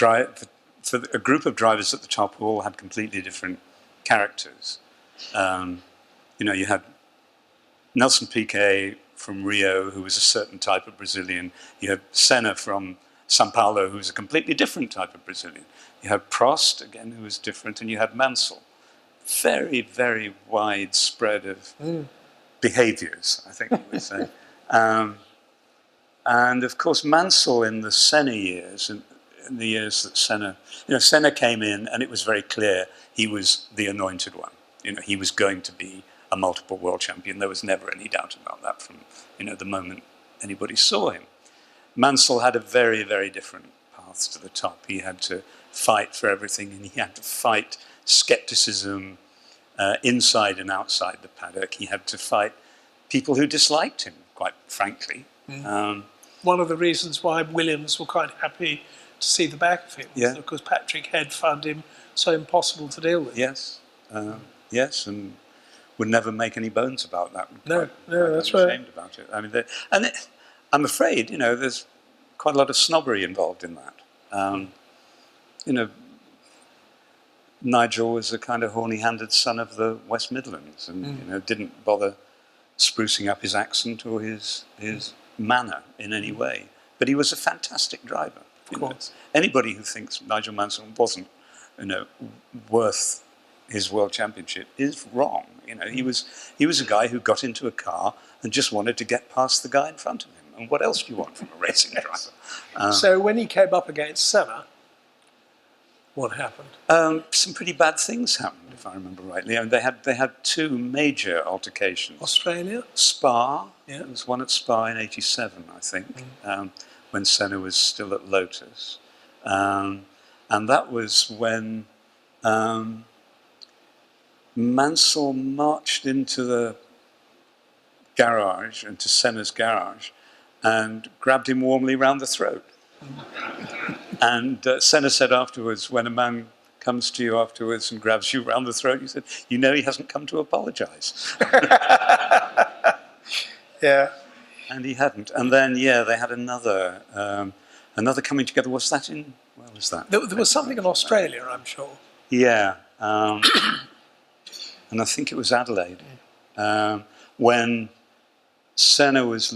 a group of drivers at the top who all had completely different characters. You had Nelson Piquet from Rio, who was a certain type of Brazilian. You had Senna from Sao Paulo, who was a completely different type of Brazilian. You had Prost, again, who was different, and you had Mansell. Very, very wide spread of behaviours, I think you would say. And of course, Mansell in the Senna years, in the years that Senna came in, and it was very clear he was the anointed one. He was going to be a multiple world champion. There was never any doubt about that from the moment anybody saw him. Mansell had a very, very different path to the top. He had to fight for everything, and he had to fight scepticism inside and outside the paddock. He had to fight people who disliked him, quite frankly. One of the reasons why Williams were quite happy to see the back of him was because Patrick Head found him so impossible to deal with. Yes, yes, and would never make any bones about that. No, that's right. Ashamed about it. I mean, I'm afraid, there's quite a lot of snobbery involved in that. Nigel was a kind of horny-handed son of the West Midlands, and didn't bother sprucing up his accent or his manner in any way. But he was a fantastic driver. Of course. Anybody who thinks Nigel Mansell wasn't, worth his world championship is wrong. He was a guy who got into a car and just wanted to get past the guy in front of him. And what else do you want from a racing driver? So when he came up against Senna, what happened? Some pretty bad things happened, if I remember rightly. I mean, they had two major altercations. Australia? Spa. Yeah. There was one at Spa in '87, I think, when Senna was still at Lotus. And that was when Mansell marched into the garage, into Senna's garage, and grabbed him warmly round the throat. And Senna said afterwards, when a man comes to you afterwards and grabs you round the throat, he said, he hasn't come to apologise. Yeah. And he hadn't. And then, they had another coming together. Was that where was that? There was something in Australia, I'm sure. Yeah. And I think it was Adelaide, when Senna was...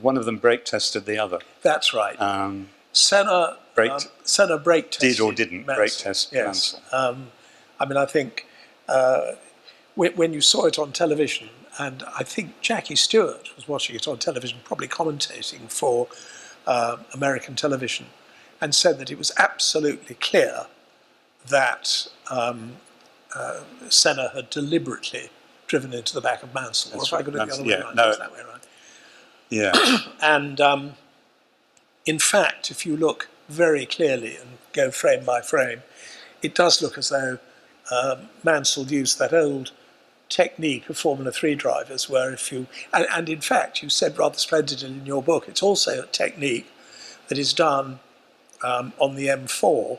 one of them brake tested the other. That's right. Senna brake tested. Did or didn't Mansell. brake test Yes. Mansell. I think when you saw it on television, and I think Jackie Stewart was watching it on television, probably commentating for American television, and said that it was absolutely clear that Senna had deliberately driven into the back of Mansell. That's or if I got it the other way around, no. it was that way around. Yeah. And in fact, if you look very clearly and go frame by frame, it does look as though Mansell used that old technique of Formula 3 drivers where and in fact you said rather splendidly in your book, it's also a technique that is done on the M4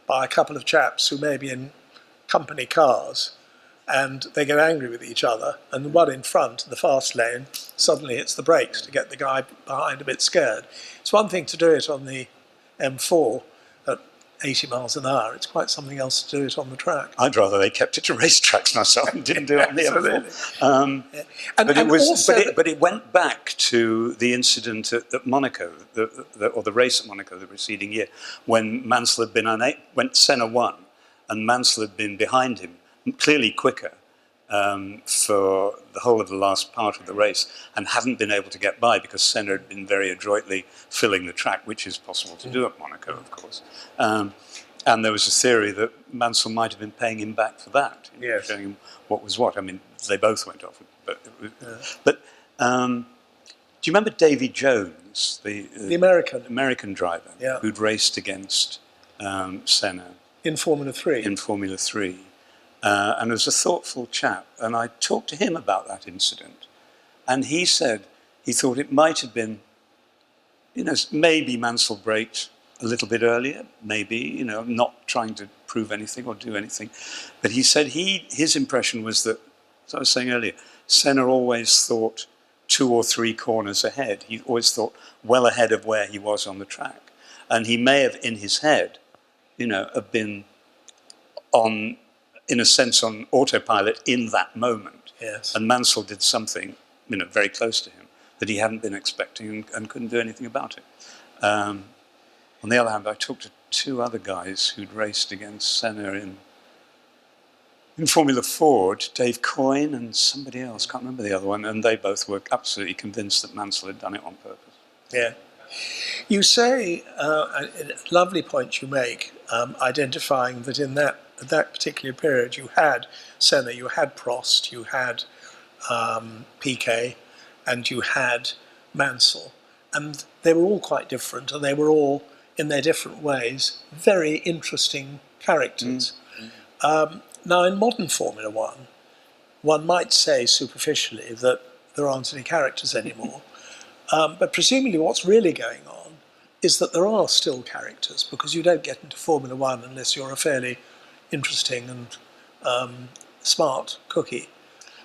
by a couple of chaps who may be in company cars, and they get angry with each other, and the one in front, in the fast lane, suddenly hits the brakes to get the guy behind a bit scared. It's one thing to do it on the M4 at 80 miles an hour. It's quite something else to do it on the track. I'd rather they kept it to racetracks myself and didn't do it on the M4. Yeah. But it went back to the incident at Monaco, or the race at Monaco the preceding year, when Mansell had been when Senna won, and Mansell had been behind him, clearly quicker, for the whole of the last part of the race, and hadn't been able to get by because Senna had been very adroitly filling the track, which is possible to do at Monaco, of course. And there was a theory that Mansell might have been paying him back for that, showing him what was what. I mean, they both went off. But do you remember Davy Jones, the American driver, who'd raced against Senna in Formula 3? In Formula 3. And was a thoughtful chap. And I talked to him about that incident. And he said he thought it might have been, maybe Mansell braked a little bit earlier, maybe, not trying to prove anything or do anything. But he said his impression was that, as I was saying earlier, Senna always thought 2 or 3 corners ahead. He always thought well ahead of where he was on the track. And he may have, in his head, have been on, in a sense, on autopilot in that moment. Yes. And Mansell did something, very close to him that he hadn't been expecting and couldn't do anything about it. On the other hand, I talked to 2 other guys who'd raced against Senna in Formula Ford, Dave Coyne and somebody else, can't remember the other one, and they both were absolutely convinced that Mansell had done it on purpose. Yeah. You say, a lovely point you make, identifying that in that particular period you had Senna, you had Prost, you had Piquet, and you had Mansell. And they were all quite different, and they were all, in their different ways, very interesting characters. Now, in modern Formula One, one might say superficially that there aren't any characters anymore. But presumably what's really going on is that there are still characters, because you don't get into Formula One unless you're a fairly interesting and smart cookie.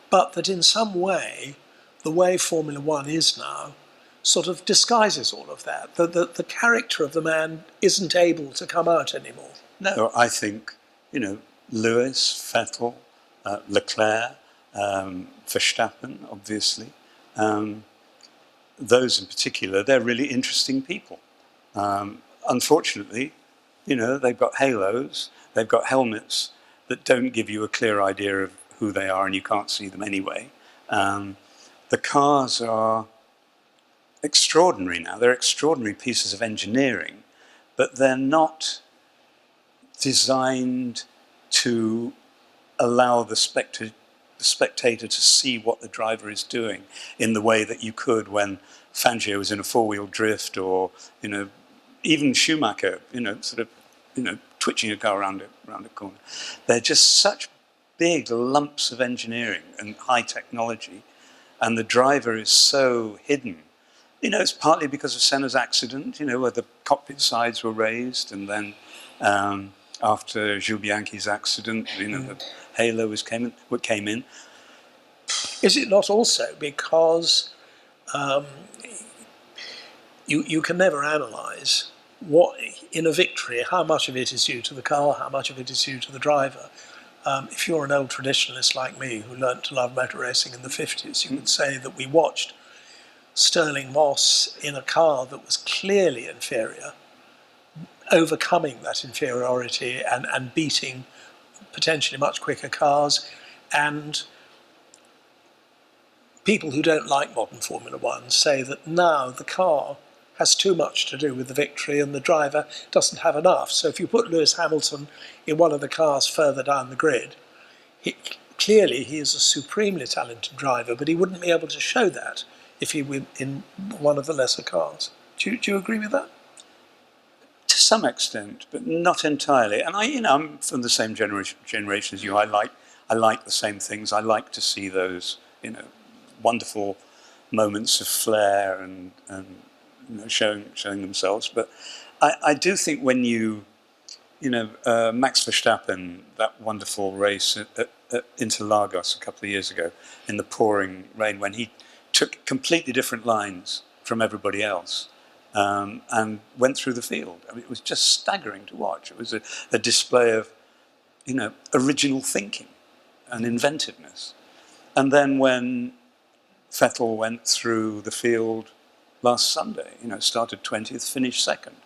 But that in some way, the way Formula One is now sort of disguises all of that. The character of the man isn't able to come out anymore. No, I think, Lewis, Vettel, Leclerc, Verstappen, obviously, those in particular, they're really interesting people. Unfortunately, they've got halos, they've got helmets that don't give you a clear idea of who they are, and you can't see them anyway. The cars are extraordinary now. They're extraordinary pieces of engineering, but they're not designed to allow the spectator to see what the driver is doing in the way that you could when Fangio was in a 4-wheel drift, or even Schumacher, twitching a car around a corner. They're just such big lumps of engineering and high technology, and the driver is so hidden. It's partly because of Senna's accident, where the cockpit sides were raised, and then after Jules Bianchi's accident, the halo came in. Is it not also because you can never analyse what, in a victory, how much of it is due to the car, how much of it is due to the driver? If you're an old traditionalist like me who learnt to love motor racing in the 50s, you would say that we watched Stirling Moss in a car that was clearly inferior, overcoming that inferiority and beating potentially much quicker cars. And people who don't like modern Formula One say that now the car has too much to do with the victory and the driver doesn't have enough. So if you put Lewis Hamilton in one of the cars further down the grid, clearly he is a supremely talented driver, but he wouldn't be able to show that if he were in one of the lesser cars. Do you agree with that? To some extent, but not entirely. And I'm from the same generation as you. I like the same things. I like to see those, wonderful moments of flair and showing themselves. But I do think when Max Verstappen, that wonderful race at Interlagos a couple of years ago in the pouring rain, when he took completely different lines from everybody else, and went through the field. I mean, it was just staggering to watch. It was a display of, original thinking and inventiveness. And then when Vettel went through the field last Sunday, started 20th, finished second.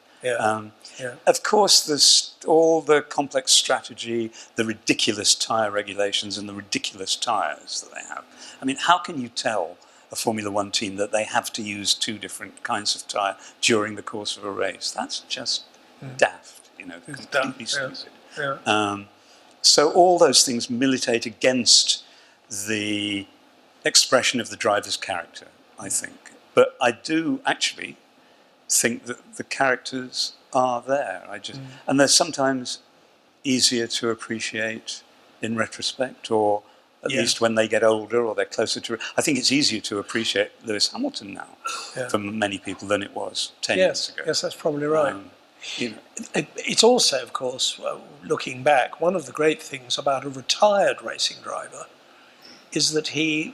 Of course, there's all the complex strategy, the ridiculous tyre regulations and the ridiculous tyres that they have. I mean, how can you tell a Formula One team that they have to use two different kinds of tyre during the course of a race? That's just daft, completely stupid. So all those things militate against the expression of the driver's character, I think. But I do actually think that the characters are there. And they're sometimes easier to appreciate in retrospect, or at least when they get older or they're closer to. I think it's easier to appreciate Lewis Hamilton now for many people than it was 10 years ago. Yes, that's probably right. It's also, of course, looking back, one of the great things about a retired racing driver is that he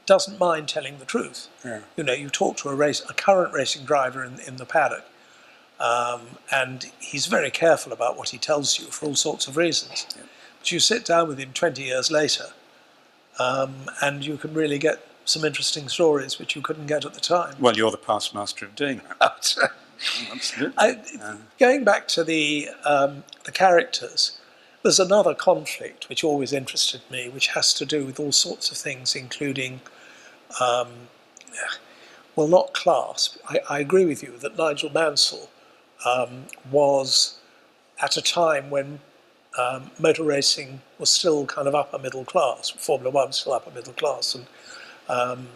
doesn't mind telling the truth. You talk to a current racing driver in the paddock, and he's very careful about what he tells you for all sorts of reasons. But you sit down with him 20 years later, and you can really get some interesting stories which you couldn't get at the time. Well, you're the past master of doing that. Absolutely. Going back to the characters, there's another conflict which always interested me, which has to do with all sorts of things, including, not class. I agree with you that Nigel Mansell was at a time when motor racing was still kind of upper middle class. Formula One was still upper middle class, and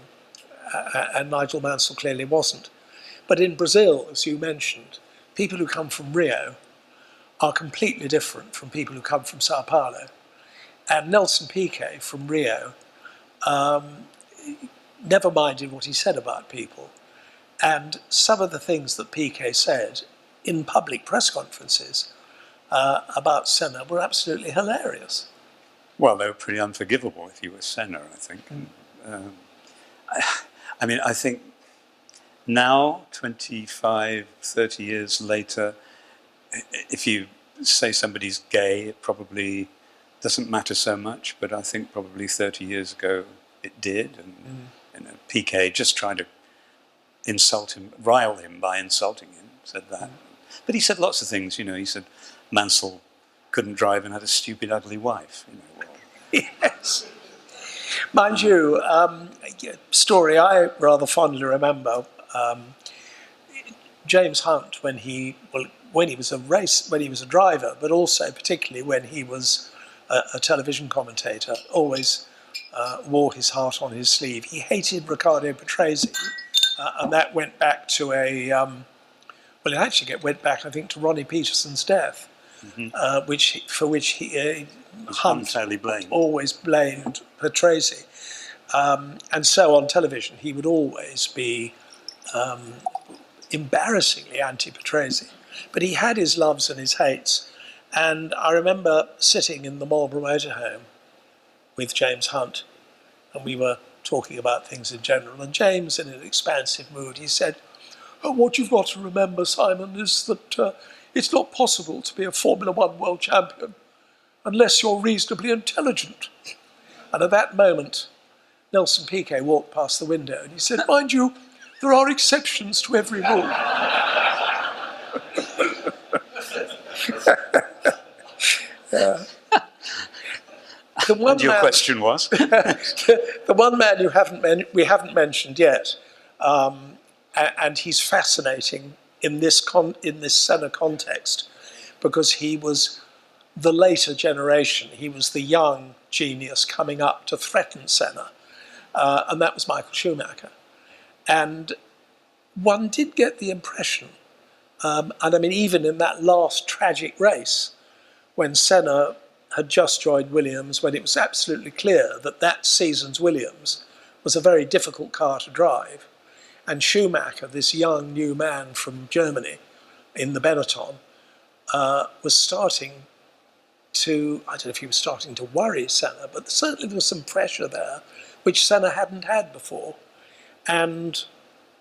Nigel Mansell clearly wasn't. But in Brazil, as you mentioned, people who come from Rio are completely different from people who come from Sao Paulo. And Nelson Piquet from Rio never minded what he said about people. And some of the things that Piquet said in public press conferences about Senna were absolutely hilarious. Well, they were pretty unforgivable if you were Senna, I think. I think now, 25, 30 years later, if you say somebody's gay, it probably doesn't matter so much, but I think probably 30 years ago it did. And Piquet just tried to insult him, rile him by insulting him, said that. But he said lots of things, he said Mansell couldn't drive and had a stupid, ugly wife. Yes. Mind you, a story I rather fondly remember, James Hunt, when he was a driver, but also particularly when he was a television commentator, always wore his heart on his sleeve. He hated Riccardo Patrese, and that went back to it actually went back, I think, to Ronnie Peterson's death, for which he Hunt always blamed Patrese. And so on television, he would always be embarrassingly anti-Patrese. But he had his loves and his hates. And I remember sitting in the Marlborough motorhome with James Hunt, and we were talking about things in general. And James, in an expansive mood, he said, what you've got to remember, Simon, is that it's not possible to be a Formula One world champion unless you're reasonably intelligent. And at that moment, Nelson Piquet walked past the window and he said, mind you, there are exceptions to every rule. Your question was? The one man we haven't mentioned yet, and he's fascinating in this Senna context, because he was the later generation. He was the young genius coming up to threaten Senna, and that was Michael Schumacher. And one did get the impression, and I mean, even in that last tragic race, when Senna had just joined Williams, when it was absolutely clear that that season's Williams was a very difficult car to drive, and Schumacher, this young new man from Germany in the Benetton, was starting to, I don't know if he was starting to worry Senna, but certainly there was some pressure there, which Senna hadn't had before. And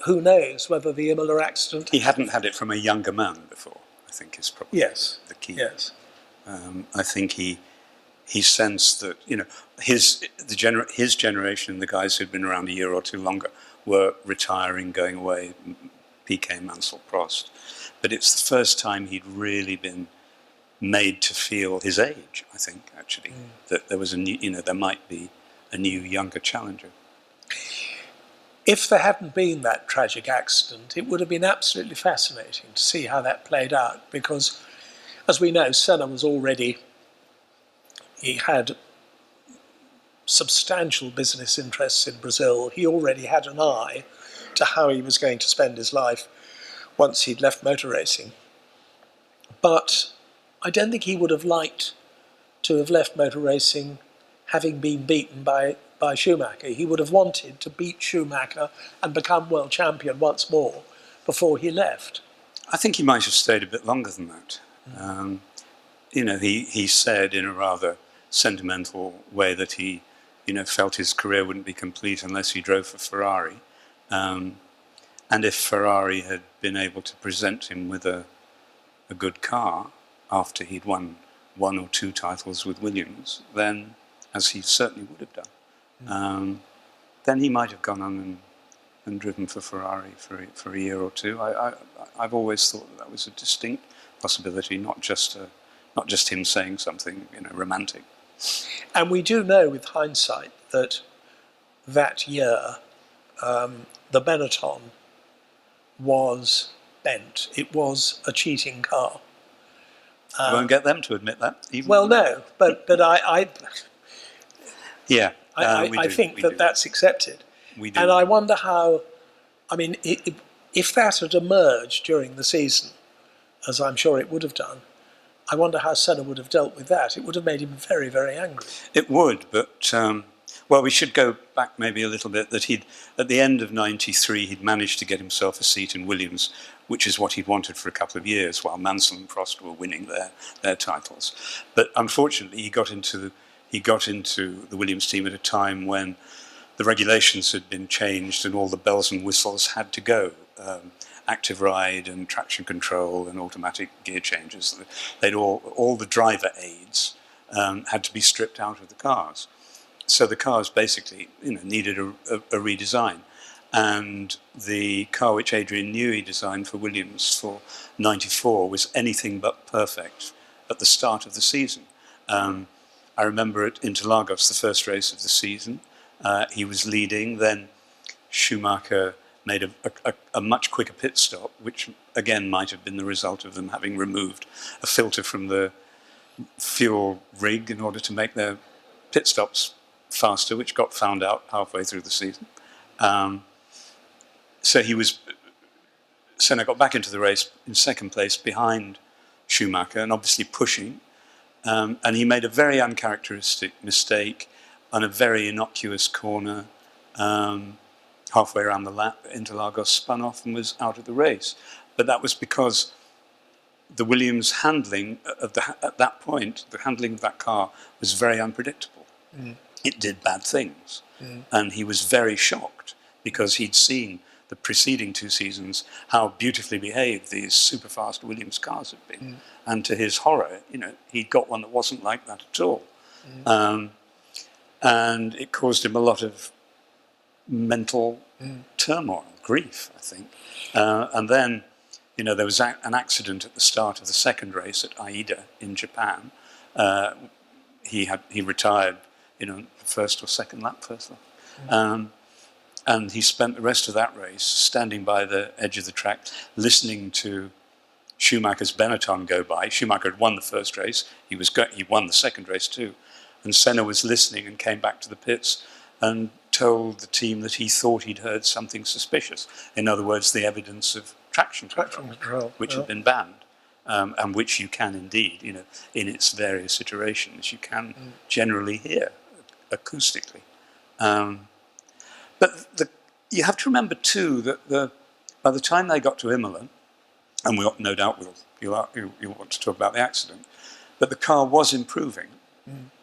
who knows whether the Imola accident... He hadn't had it from a younger man before, I think is probably the key. Yes. I think he sensed that, his generation, the guys who'd been around a year or two longer, were retiring, going away, Piquet, Mansell, Prost. But it's the first time he'd really been made to feel his age, I think, actually, that there was a new, there might be a new, younger challenger. If there hadn't been that tragic accident, it would have been absolutely fascinating to see how that played out, because, as we know, Senna was already, he had substantial business interests in Brazil. He already had an eye to how he was going to spend his life once he'd left motor racing. But I don't think he would have liked to have left motor racing having been beaten by Schumacher. He would have wanted to beat Schumacher and become world champion once more before he left. I think he might have stayed a bit longer than that. He said in a rather sentimental way that he, felt his career wouldn't be complete unless he drove for Ferrari. And if Ferrari had been able to present him with a good car after he'd won 1 or 2 titles with Williams, then, as he certainly would have done, then he might have gone on and driven for Ferrari for a year or two. I've always thought that was a distinct possibility, not just him saying something romantic. And we do know with hindsight that year the Benetton was bent. It was a cheating car. You won't get them to admit that. No, but I I think that's accepted. We do. And I wonder how, if that had emerged during the season, as I'm sure it would have done, I wonder how Senna would have dealt with that. It would have made him very, very angry. It would, but, we should go back maybe a little bit, that at the end of '93, he'd managed to get himself a seat in Williams, which is what he'd wanted for a couple of years, while Mansell and Prost were winning their titles. But unfortunately, he got into the Williams team at a time when the regulations had been changed and all the bells and whistles had to go. Active ride and traction control and automatic gear changes. All the driver aids had to be stripped out of the cars. So the cars basically needed a redesign. And the car which Adrian Newey designed for Williams for '94 was anything but perfect at the start of the season. I remember at Interlagos, the first race of the season, he was leading. Then Schumacher made a much quicker pit stop, which again might have been the result of them having removed a filter from the fuel rig in order to make their pit stops faster, which got found out halfway through the season. Senna got back into the race in second place behind Schumacher and obviously pushing. And he made a very uncharacteristic mistake on a very innocuous corner. Halfway around the lap, Interlagos spun off and was out of the race. But that was because the Williams handling at that point, the handling of that car was very unpredictable. It did bad things. And he was very shocked because he'd seen the preceding 2 seasons how beautifully behaved these super fast Williams cars had been. And to his horror, he'd got one that wasn't like that at all. And it caused him a lot of mental turmoil, grief, I think. And then, there was an accident at the start of the second race at Aida in Japan. He retired, first or second lap, and he spent the rest of that race standing by the edge of the track, listening to Schumacher's Benetton go by. Schumacher had won the first race. He won the second race too. And Senna was listening and came back to the pits and told the team that he thought he'd heard something suspicious. In other words, the evidence of traction control, which had been banned, and which you can indeed, in its various iterations, you can generally hear acoustically. But you have to remember too that by the time they got to Imola, and we no doubt you'll want to talk about the accident, but the car was improving.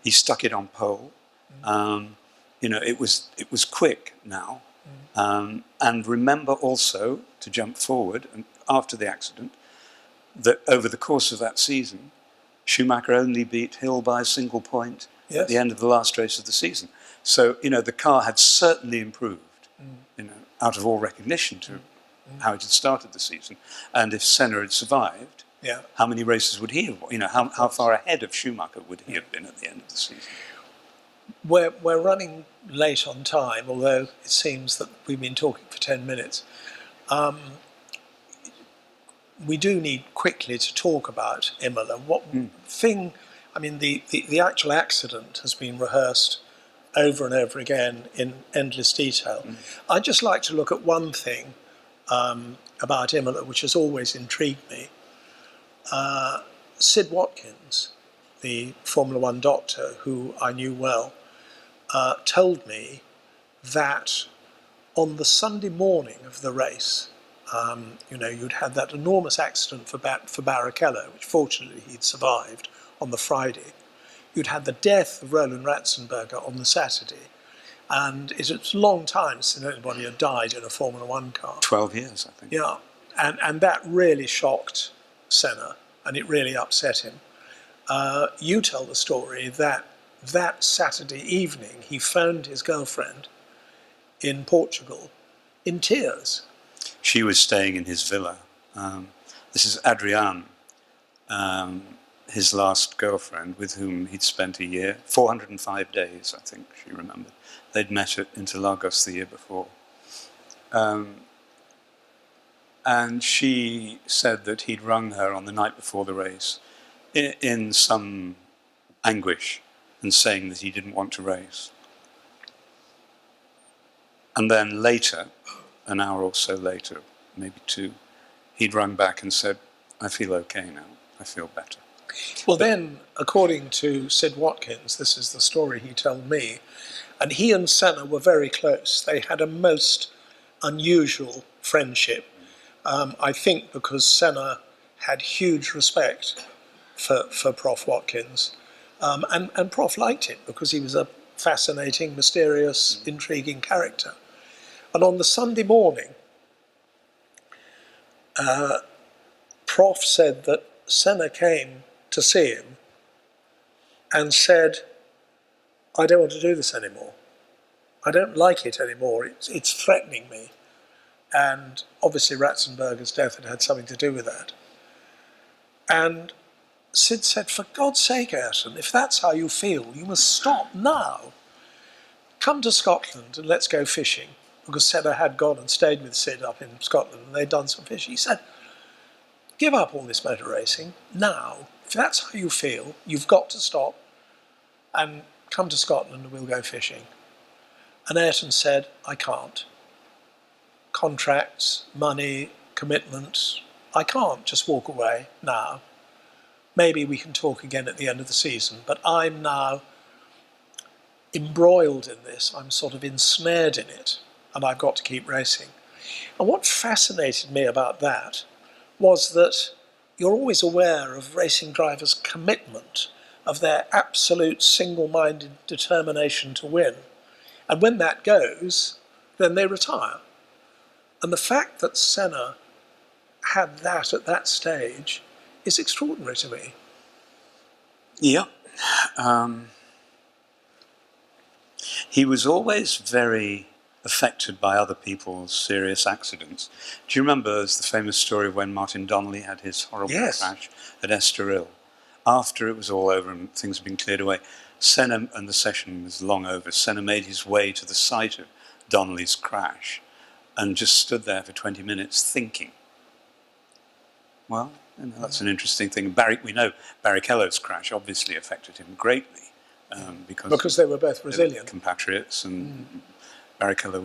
He stuck it on pole. It was quick now. And remember also, to jump forward, and after the accident, that over the course of that season, Schumacher only beat Hill by a single point at the end of the last race of the season. So, the car had certainly improved, out of all recognition to how it had started the season. And if Senna had survived, how many races would he have? How far ahead of Schumacher would he have been at the end of the season? We're running late on time, although it seems that we've been talking for 10 minutes. We do need quickly to talk about Imola. The actual accident has been rehearsed over and over again in endless detail. I'd just like to look at one thing about Imola, which has always intrigued me. Sid Watkins, the Formula One doctor, who I knew well, told me that on the Sunday morning of the race, you'd had that enormous accident for Barrichello, which fortunately he'd survived on the Friday. You'd had the death of Roland Ratzenberger on the Saturday. And it was a long time since anybody had died in a Formula One car. 12 years, I think. Yeah, and that really shocked Senna, and it really upset him. You tell the story that Saturday evening he phoned his girlfriend in Portugal in tears. She was staying in his villa. This is Adrienne, his last girlfriend, with whom he'd spent a year, 405 days, I think she remembered. They'd met at Interlagos the year before. And she said that he'd rung her on the night before the race in some anguish and saying that he didn't want to race. And then later, an hour or so later, maybe two, he'd rung back and said, I feel okay now, I feel better. Well, then, according to Sid Watkins, this is the story he told me, and he and Senna were very close. They had a most unusual friendship. I think because Senna had huge respect for Prof. Watkins, and Prof liked it because he was a fascinating, mysterious, intriguing character. And on the Sunday morning, Prof said that Senna came to see him and said, I don't want to do this anymore. I don't like it anymore. It's threatening me. And obviously Ratzenberger's death had something to do with that. And Sid said, for God's sake, Ayrton, if that's how you feel, you must stop now. Come to Scotland and let's go fishing. Because Senna had gone and stayed with Sid up in Scotland and they'd done some fishing. He said, give up all this motor racing now. If that's how you feel, you've got to stop and come to Scotland and we'll go fishing. And Ayrton said, I can't. Contracts, money, commitments, I can't just walk away now. Maybe we can talk again at the end of the season, but I'm now embroiled in this. I'm sort of ensnared in it, and I've got to keep racing. And what fascinated me about that was that you're always aware of racing drivers' commitment, of their absolute single-minded determination to win. And when that goes, then they retire. And the fact that Senna had that at that stage is extraordinary to me. Yeah. He was always very affected by other people's serious accidents. Do you remember there's the famous story when Martin Donnelly had his horrible crash at Estoril? After it was all over and things had been cleared away, Senna, and the session was long over, Senna made his way to the site of Donnelly's crash and just stood there for 20 minutes thinking. Well, that's an interesting thing. We know Barrichello's crash obviously affected him greatly because they were both Brazilian compatriots, and Barrichello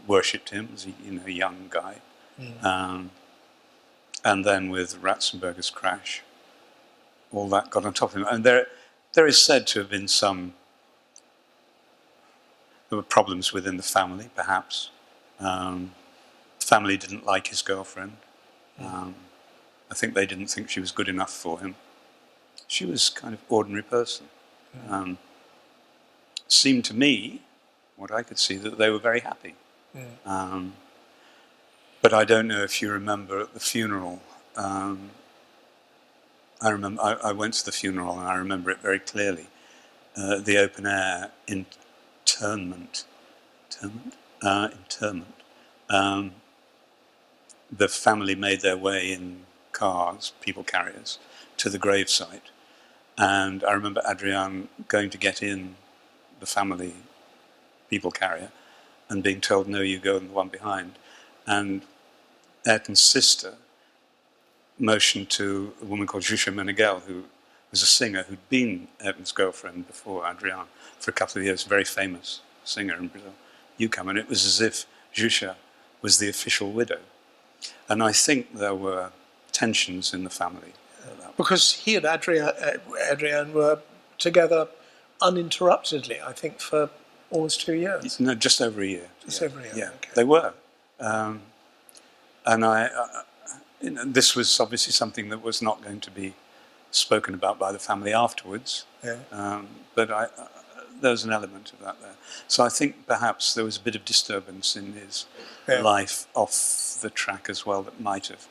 worshipped him as a young guy, and then with Ratzenberger's crash, all that got on top of him. And there is said to have been there were problems within the family, perhaps. Family didn't like his girlfriend. I think they didn't think she was good enough for him. She was kind of ordinary person. Seemed to me, what I could see, that they were very happy. But I don't know if you remember at the funeral. I remember I went to the funeral and I remember it very clearly. The open air interment. The family made their way in cars, people carriers, to the gravesite. And I remember Adrian going to get in the family people carrier and being told, no, you go in the one behind. And Ayrton's sister motioned to a woman called Jusha Meneghel, who was a singer who'd been Ayrton's girlfriend before Adrian for a couple of years, very famous singer in Brazil. You come, and it was as if Jusha was the official widow. And I think there were tensions in the family. Because he and Adrian were together uninterruptedly, I think, for almost 2 years. No, just over a year. Just over a year. Yeah, okay. they were. And this was obviously something that was not going to be spoken about by the family afterwards. Yeah. But there was an element of that there. So I think perhaps there was a bit of disturbance in his life off the track as well that might have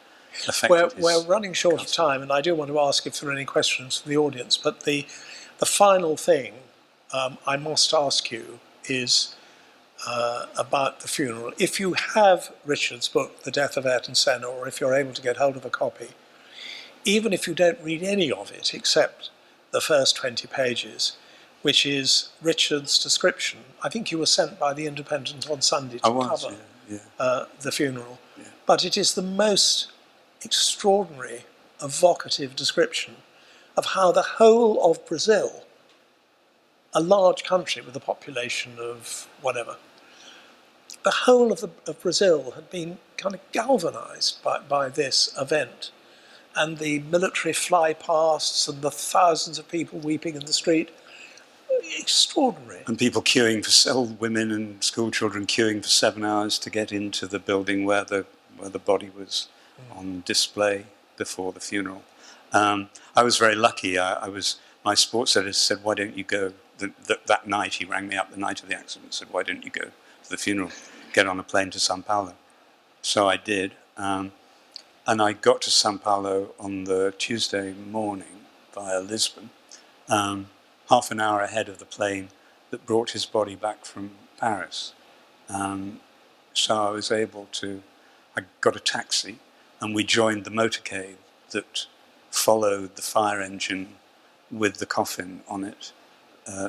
affected his... We're running short of time, and I do want to ask if there are any questions from the audience. But the final thing I must ask you is about the funeral. If you have Richard's book, The Death of Ayrton Senna, or if you're able to get hold of a copy, even if you don't read any of it except the first 20 pages, which is Richard's description. I think you were sent by The Independent on Sunday to cover the funeral. Yeah. But it is the most extraordinary, evocative description of how the whole of Brazil, a large country with a population of whatever, the whole of Brazil had been kind of galvanized by this event. And the military fly-pasts and the thousands of people weeping in the street, extraordinary. And people queuing old women and school children queuing for 7 hours to get into the building where the body was on display before the funeral. I was very lucky. My sports editor said, "Why don't you go?" That night, he rang me up the night of the accident and said, "Why don't you go to the funeral? Get on a plane to São Paulo." So I did. And I got to São Paulo on the Tuesday morning via Lisbon, half an hour ahead of the plane that brought his body back from Paris. So I was able to, I got a taxi and we joined the motorcade that followed the fire engine with the coffin on it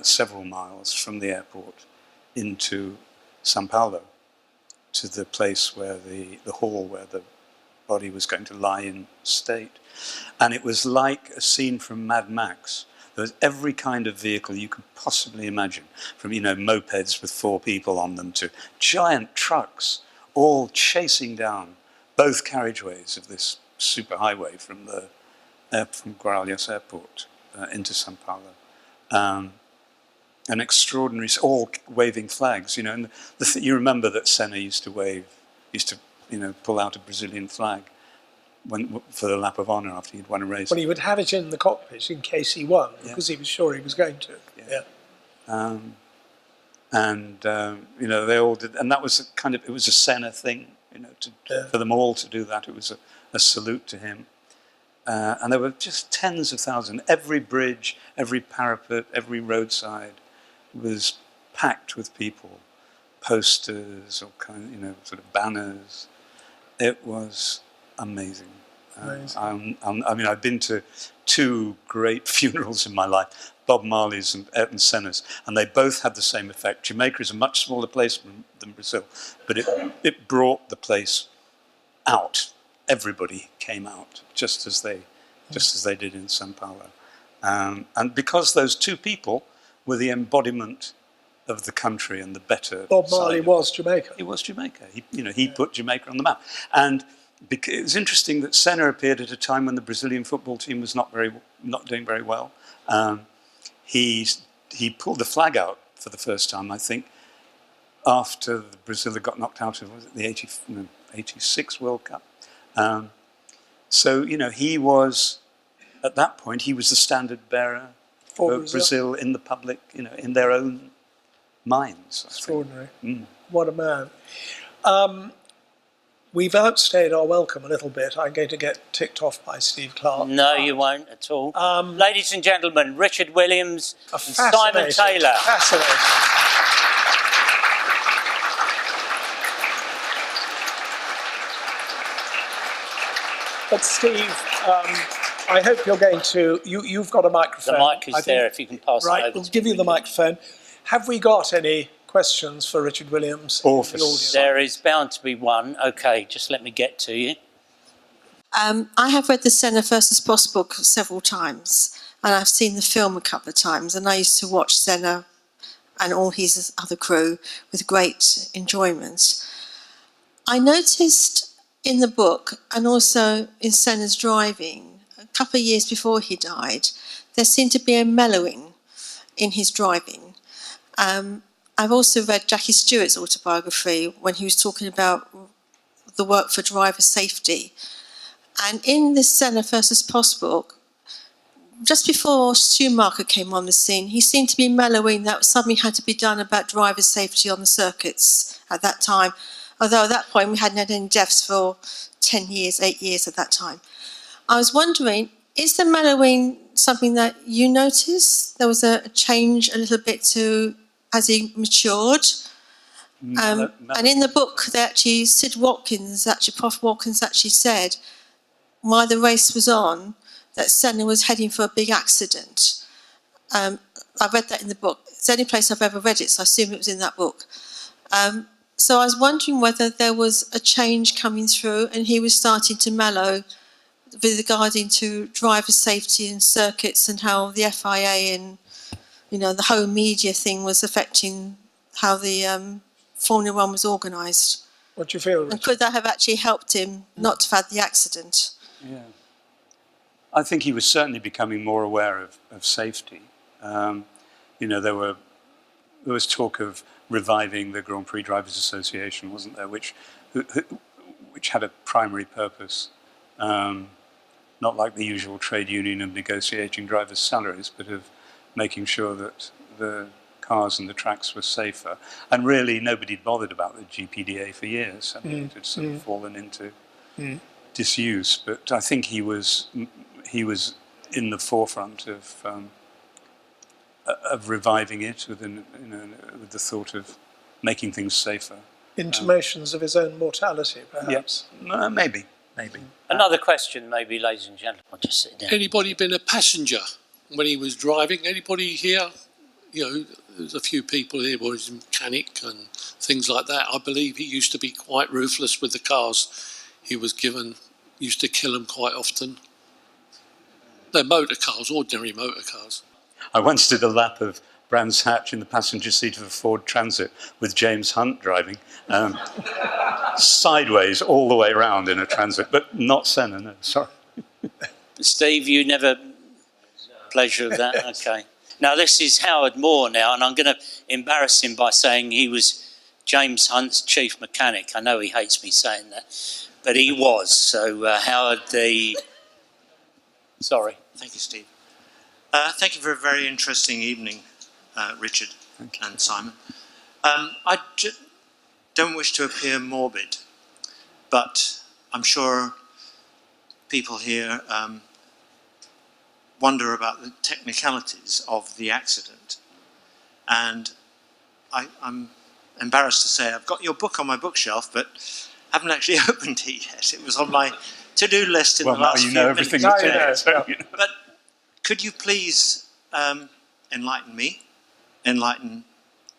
several miles from the airport into São Paulo, to the place where the hall where the body was going to lie in state. And it was like a scene from Mad Max. There was every kind of vehicle you could possibly imagine, from mopeds with 4 people on them to giant trucks, all chasing down both carriageways of this superhighway from Guarulhos Airport into São Paulo. An extraordinary, all waving flags, and you remember that Senna used to pull out a Brazilian flag for the lap of honour after he'd won a race. Well, he would have it in the cockpit in case he won, because he was sure he was going to. They all did, and that was it was a Senna thing, for them all to do that. It was a salute to him. And there were just tens of thousands. Every bridge, every parapet, every roadside was packed with people, posters or sort of banners. It was amazing. I've been to 2 great funerals in my life, Bob Marley's and Ayrton Senna's, and they both had the same effect. Jamaica is a much smaller place than Brazil, but it brought the place out. Everybody came out, just as they did in São Paulo. And because those 2 people were the embodiment of the country and the better Bob Marley was Jamaica. He was Jamaica. He put Jamaica on the map. And it was interesting that Senna appeared at a time when the Brazilian football team was not doing very well. He pulled the flag out for the first time, I think, after Brazil had got knocked out of the 86 World Cup. He was, at that point, he was the standard bearer for Brazil in the public, in their own minds. Extraordinary. What a man. We've outstayed our welcome a little bit. I'm going to get ticked off by Steve Clark. No, you won't at all. Ladies and gentlemen, Richard Williams and Simon Taylor. Fascinating. But Steve, I hope you're going to... You've got a microphone. The mic is there, if you can pass it over. Right, we'll give you the microphone. Have we got any questions for Richard Williams in the audience? There is bound to be one. OK, just let me get to you. I have read the Senna First Possible book several times, and I've seen the film a couple of times, and I used to watch Senna and all his other crew with great enjoyment. I noticed in the book, and also in Senna's driving, a couple of years before he died, there seemed to be a mellowing in his driving. I've also read Jackie Stewart's autobiography when he was talking about the work for driver safety. And in this Senna First Possible, just before Schumacher came on the scene, he seemed to be mellowing that something had to be done about driver safety on the circuits at that time. Although at that point we hadn't had any deaths for 10 years, 8 years at that time. I was wondering, is the mellowing something that you noticed? There was a change a little bit as he matured. And in the book, Prof. Watkins actually said, while the race was on, that Senna was heading for a big accident. I read that in the book. It's the only place I've ever read it, so I assume it was in that book. So I was wondering whether there was a change coming through and he was starting to mellow with regarding to driver safety in circuits and how the FIA and the whole media thing was affecting how the Formula One was organised. What do you feel, Richard? And could that have actually helped him not to have had the accident? Yeah. I think he was certainly becoming more aware of safety. There was talk of reviving the Grand Prix Drivers Association, wasn't there, which had a primary purpose, not like the usual trade union of negotiating drivers' salaries, but of making sure that the cars and the tracks were safer. And really, nobody bothered about the GPDA for years. I mean, it had sort of fallen into disuse. But I think he was in the forefront of reviving it with the thought of making things safer. Intimations of his own mortality, perhaps. Yeah. Maybe. Another question, maybe, ladies and gentlemen. I'll just sit down. Anybody been a passenger when he was driving? Anybody here? There's a few people here who was a mechanic and things like that. I believe he used to be quite ruthless with the cars he was given. Used to kill them quite often. They're motor cars, ordinary motor cars. I once did a lap of Brands Hatch in the passenger seat of a Ford Transit with James Hunt driving, sideways all the way around in a Transit, but not Senna, no, sorry. Steve, you never... Pleasure of that, OK. Now, this is Howard Moore now, and I'm going to embarrass him by saying he was James Hunt's chief mechanic. I know he hates me saying that, but he was. So, Howard, Sorry. Thank you, Steve. Thank you for a very interesting evening, Richard and Simon. I don't wish to appear morbid, but I'm sure people here wonder about the technicalities of the accident. And I'm embarrassed to say I've got your book on my bookshelf, but haven't actually opened it yet. It was on my to-do list in the last few minutes. Everything that's in it. But could you please enlighten me, enlighten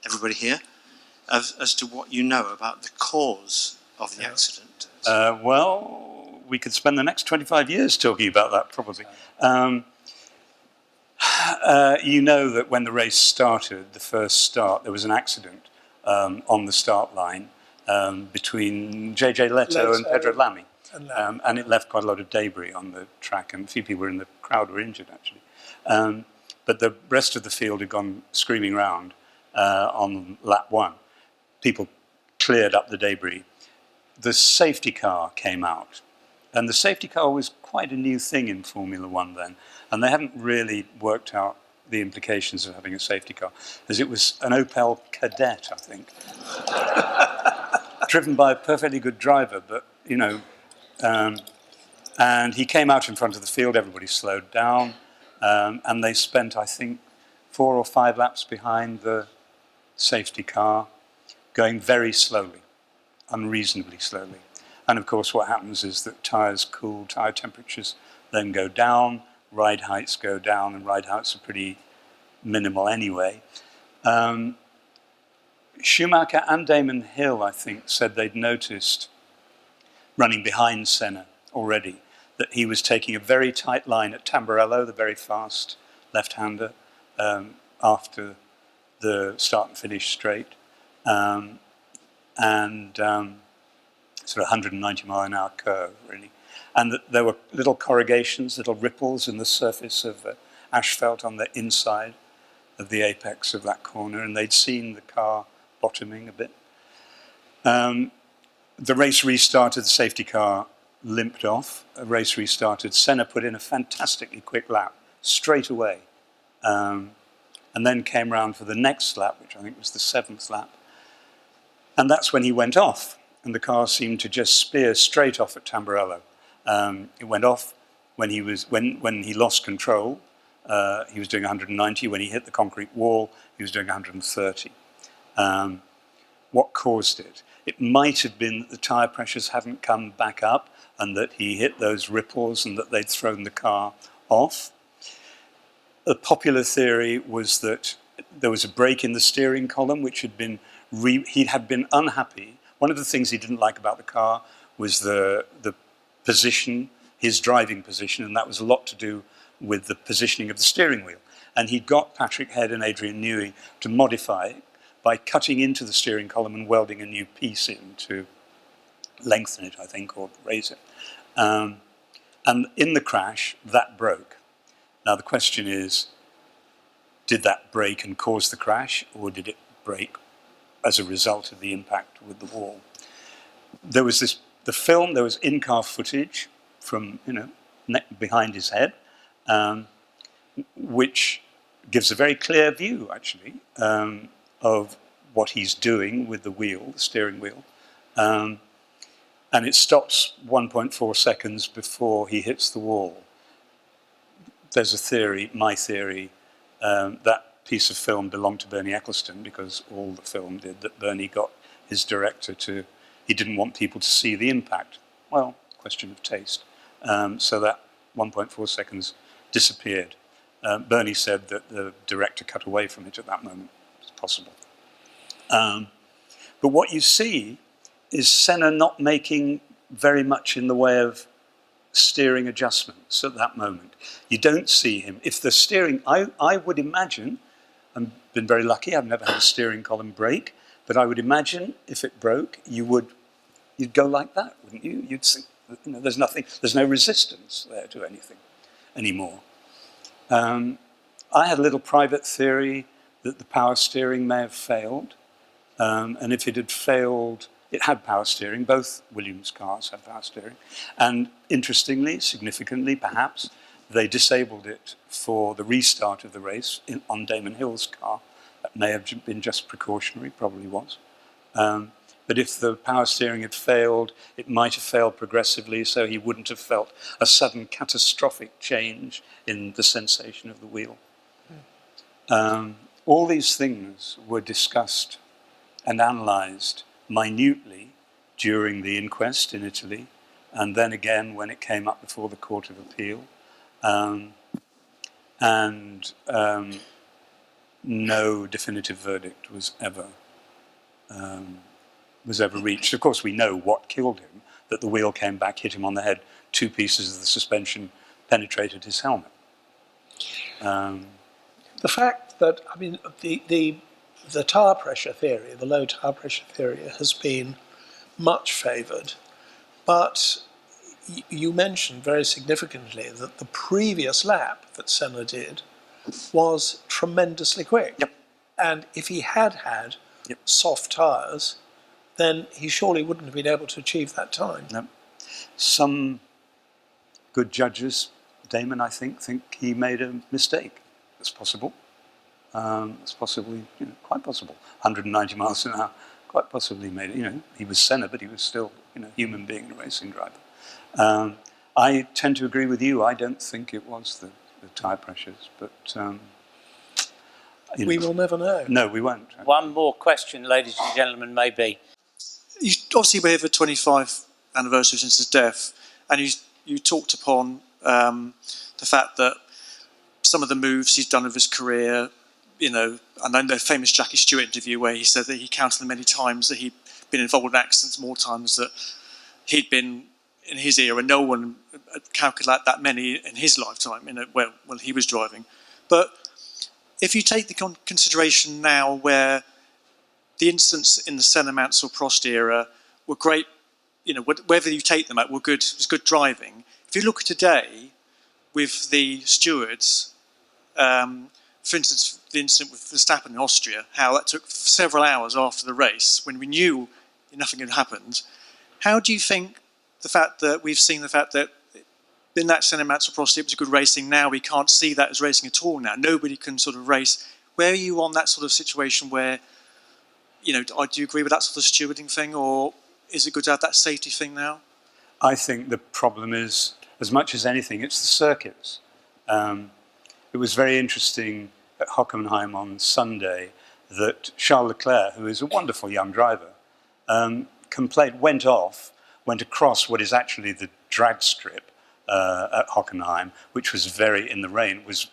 everybody here, as to what you know about the cause of the accident? Well, we could spend the next 25 years talking about that, probably. You know that when the race started, the first start, there was an accident on the start line between J.J. Leto and Pedro Lamy. And it left quite a lot of debris on the track, and a few people in the crowd were injured, actually. But the rest of the field had gone screaming round on lap one. People cleared up the debris. The safety car came out. And the safety car was quite a new thing in Formula One then. And they hadn't really worked out the implications of having a safety car, as it was an Opel Kadett, I think. driven by a perfectly good driver, but, and he came out in front of the field, everybody slowed down, and they spent, I think, 4 or 5 laps behind the safety car, going very slowly, unreasonably slowly. And of course, what happens is that tyres cool, tyre temperatures then go down, ride heights go down, and ride heights are pretty minimal anyway. Schumacher and Damon Hill, I think, said they'd noticed, running behind Senna already, that he was taking a very tight line at Tamburello, the very fast left-hander, after the start and finish straight, and sort of 190 mile an hour curve, really. And that there were little corrugations, little ripples in the surface of the asphalt on the inside of the apex of that corner, and they'd seen the car bottoming a bit. The race restarted, the safety car limped off, a race restarted. Senna put in a fantastically quick lap straight away, and then came round for the next lap, which I think was the 7th lap. And that's when he went off, and the car seemed to just spear straight off at Tamburello. It went off when he lost control. He was doing 190. When he hit the concrete wall, he was doing 130. What caused it? It might have been that the tyre pressures hadn't come back up and that he hit those ripples and that they'd thrown the car off. The popular theory was that there was a break in the steering column, which had been, he had been unhappy. One of the things he didn't like about the car was the position, his driving position, and that was a lot to do with the positioning of the steering wheel. And he got Patrick Head and Adrian Newey to modify it by cutting into the steering column and welding a new piece in to lengthen it, I think, or raise it. And in the crash, that broke. Now the question is, did that break and cause the crash, or did it break as a result of the impact with the wall? There was the film, there was in-car footage from, behind his head, which gives a very clear view, actually, of what he's doing with the wheel, the steering wheel. And it stops 1.4 seconds before he hits the wall. There's a theory, my theory, that piece of film belonged to Bernie Ecclestone because all the film did, that Bernie got his director to, he didn't want people to see the impact. Well, question of taste. So that 1.4 seconds disappeared. Bernie said that the director cut away from it at that moment. It's possible. But what you see is Senna not making very much in the way of steering adjustments at that moment. You don't see him. If the steering, I would imagine, I've been very lucky, I've never had a steering column break, but I would imagine if it broke, you'd go like that, wouldn't you? You'd think, there's no resistance there to anything anymore. I had a little private theory that the power steering may have failed, and if it had failed, it had power steering. Both Williams cars had power steering. And interestingly, significantly perhaps, they disabled it for the restart of the race on Damon Hill's car. That may have been just precautionary, probably was. But if the power steering had failed, it might have failed progressively, so he wouldn't have felt a sudden catastrophic change in the sensation of the wheel. All these things were discussed and analysed minutely during the inquest in Italy, and then again when it came up before the Court of Appeal. No definitive verdict was ever reached. Of course, we know what killed him, that the wheel came back, hit him on the head, 2 pieces of the suspension penetrated his helmet. The fact that, the tire pressure theory, the low tire pressure theory, has been much favoured, but you mentioned very significantly that the previous lap that Senna did was tremendously quick. Yep. And if he had had soft tyres, then he surely wouldn't have been able to achieve that time. No. Some good judges, Damon, I think he made a mistake. It's possible. It's possibly, quite possible. 190 miles an hour, quite possibly made it. He was Senna, but he was still, human being and a racing driver. I tend to agree with you. I don't think it was the tyre pressures, but we will never know. No, we won't. One more question, ladies and gentlemen, maybe. You obviously we're here for 25th anniversary since his death, and you talked upon the fact that some of the moves he's done of his career, and I know the famous Jackie Stewart interview where he said that he counted the many times that he'd been involved in accidents, more times that he'd been in his era. No one calculated that many in his lifetime, when he was driving. But if you take the consideration now where the incidents in the Senna, Mansell, Prost era were great, whether you take them out, were good. It was good driving. If you look at today with the stewards, for instance, the incident with Verstappen in Austria, how that took several hours after the race when we knew nothing had happened. How do you think the fact that in that Senna, Mansell, Prost, it was good racing, now we can't see that as racing at all now? Nobody can sort of race. Where are you on that sort of situation where, do you agree with that sort of stewarding thing, or is it good to have that safety thing now? I think the problem is, as much as anything, it's the circuits. It was very interesting at Hockenheim on Sunday that Charles Leclerc, who is a wonderful young driver, went across what is actually the drag strip at Hockenheim, which was in the rain, was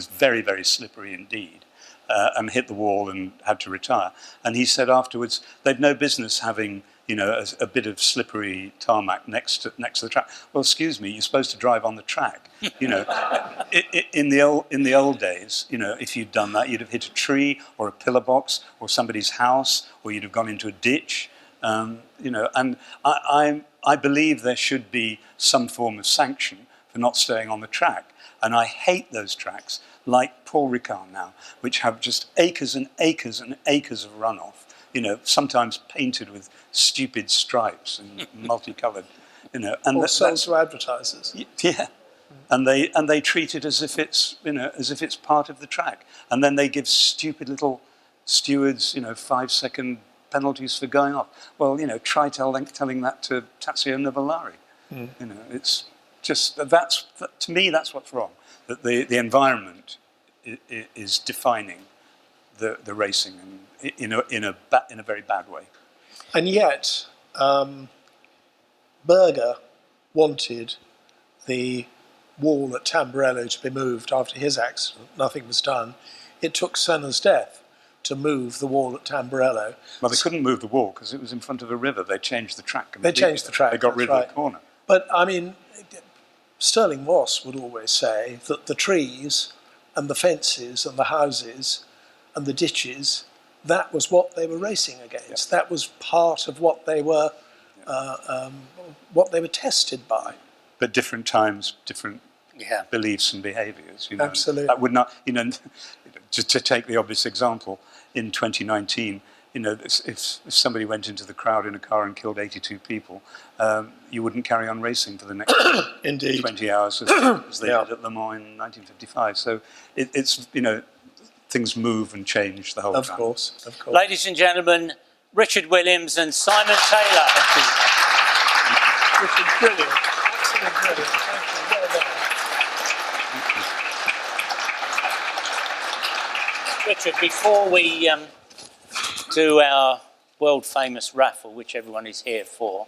very, very slippery indeed, and hit the wall and had to retire. And he said afterwards they'd no business having a bit of slippery tarmac next to the track. Well, excuse me, you're supposed to drive on the track. In the old days, if you'd done that, you'd have hit a tree or a pillar box or somebody's house, or you'd have gone into a ditch. And I believe there should be some form of sanction for not staying on the track. And I hate those tracks, like Paul Ricard now, which have just acres and acres and acres of runoff. Sometimes painted with stupid stripes and multicolored, or sold to advertisers. Yeah, and they treat it as if it's part of the track, and then they give stupid little stewards, 5-second penalties for going off. Well, try telling that to Tazio Nuvolari. It's just to me that's what's wrong. That the environment is defining the racing in a very bad way. And yet, Berger wanted the wall at Tamburello to be moved after his accident. Nothing was done. It took Senna's death to move the wall at Tamburello. Well, they couldn't move the wall because it was in front of a river. They changed the track completely. They changed the track. They got rid of the corner. But, Sterling Moss would always say that the trees and the fences and the houses and the ditches, that was what they were racing against. Yeah. That was part of what they were tested by. But different times, different beliefs and behaviours. Absolutely. That would not, just to take the obvious example, in 2019, if somebody went into the crowd in a car and killed 82 people, you wouldn't carry on racing for the next 20 hours as they did at Le Mans in 1955. So it's things move and change the whole time. Of course. Ladies and gentlemen, Richard Williams and Simon Taylor. Thank you. Richard, brilliant. Absolutely brilliant. Thank you. Well done. Richard, before we do our world-famous raffle, which everyone is here for,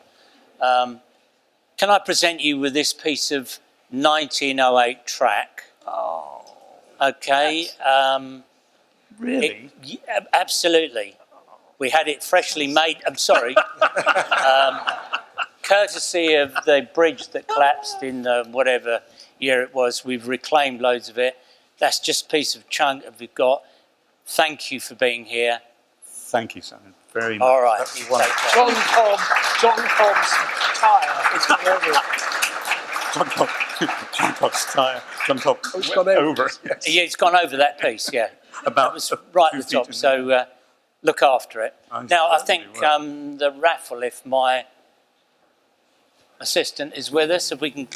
can I present you with this piece of 1908 track? Oh. Okay. Really? Absolutely. We had it freshly made. I'm sorry. Courtesy of the bridge that collapsed in whatever year it was, we've reclaimed loads of it. That's just a piece of chunk that we've got. Thank you for being here. Thank you, Simon. Very much. All right. John Cobb's tyre is gone over it. John Cobb's tyre. John Cobb gone over. Yes. Yeah, it's gone over that piece, yeah. About that was right at the top, so look after it. Now, I think the raffle, if my assistant is with us, if we can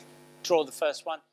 draw the first one.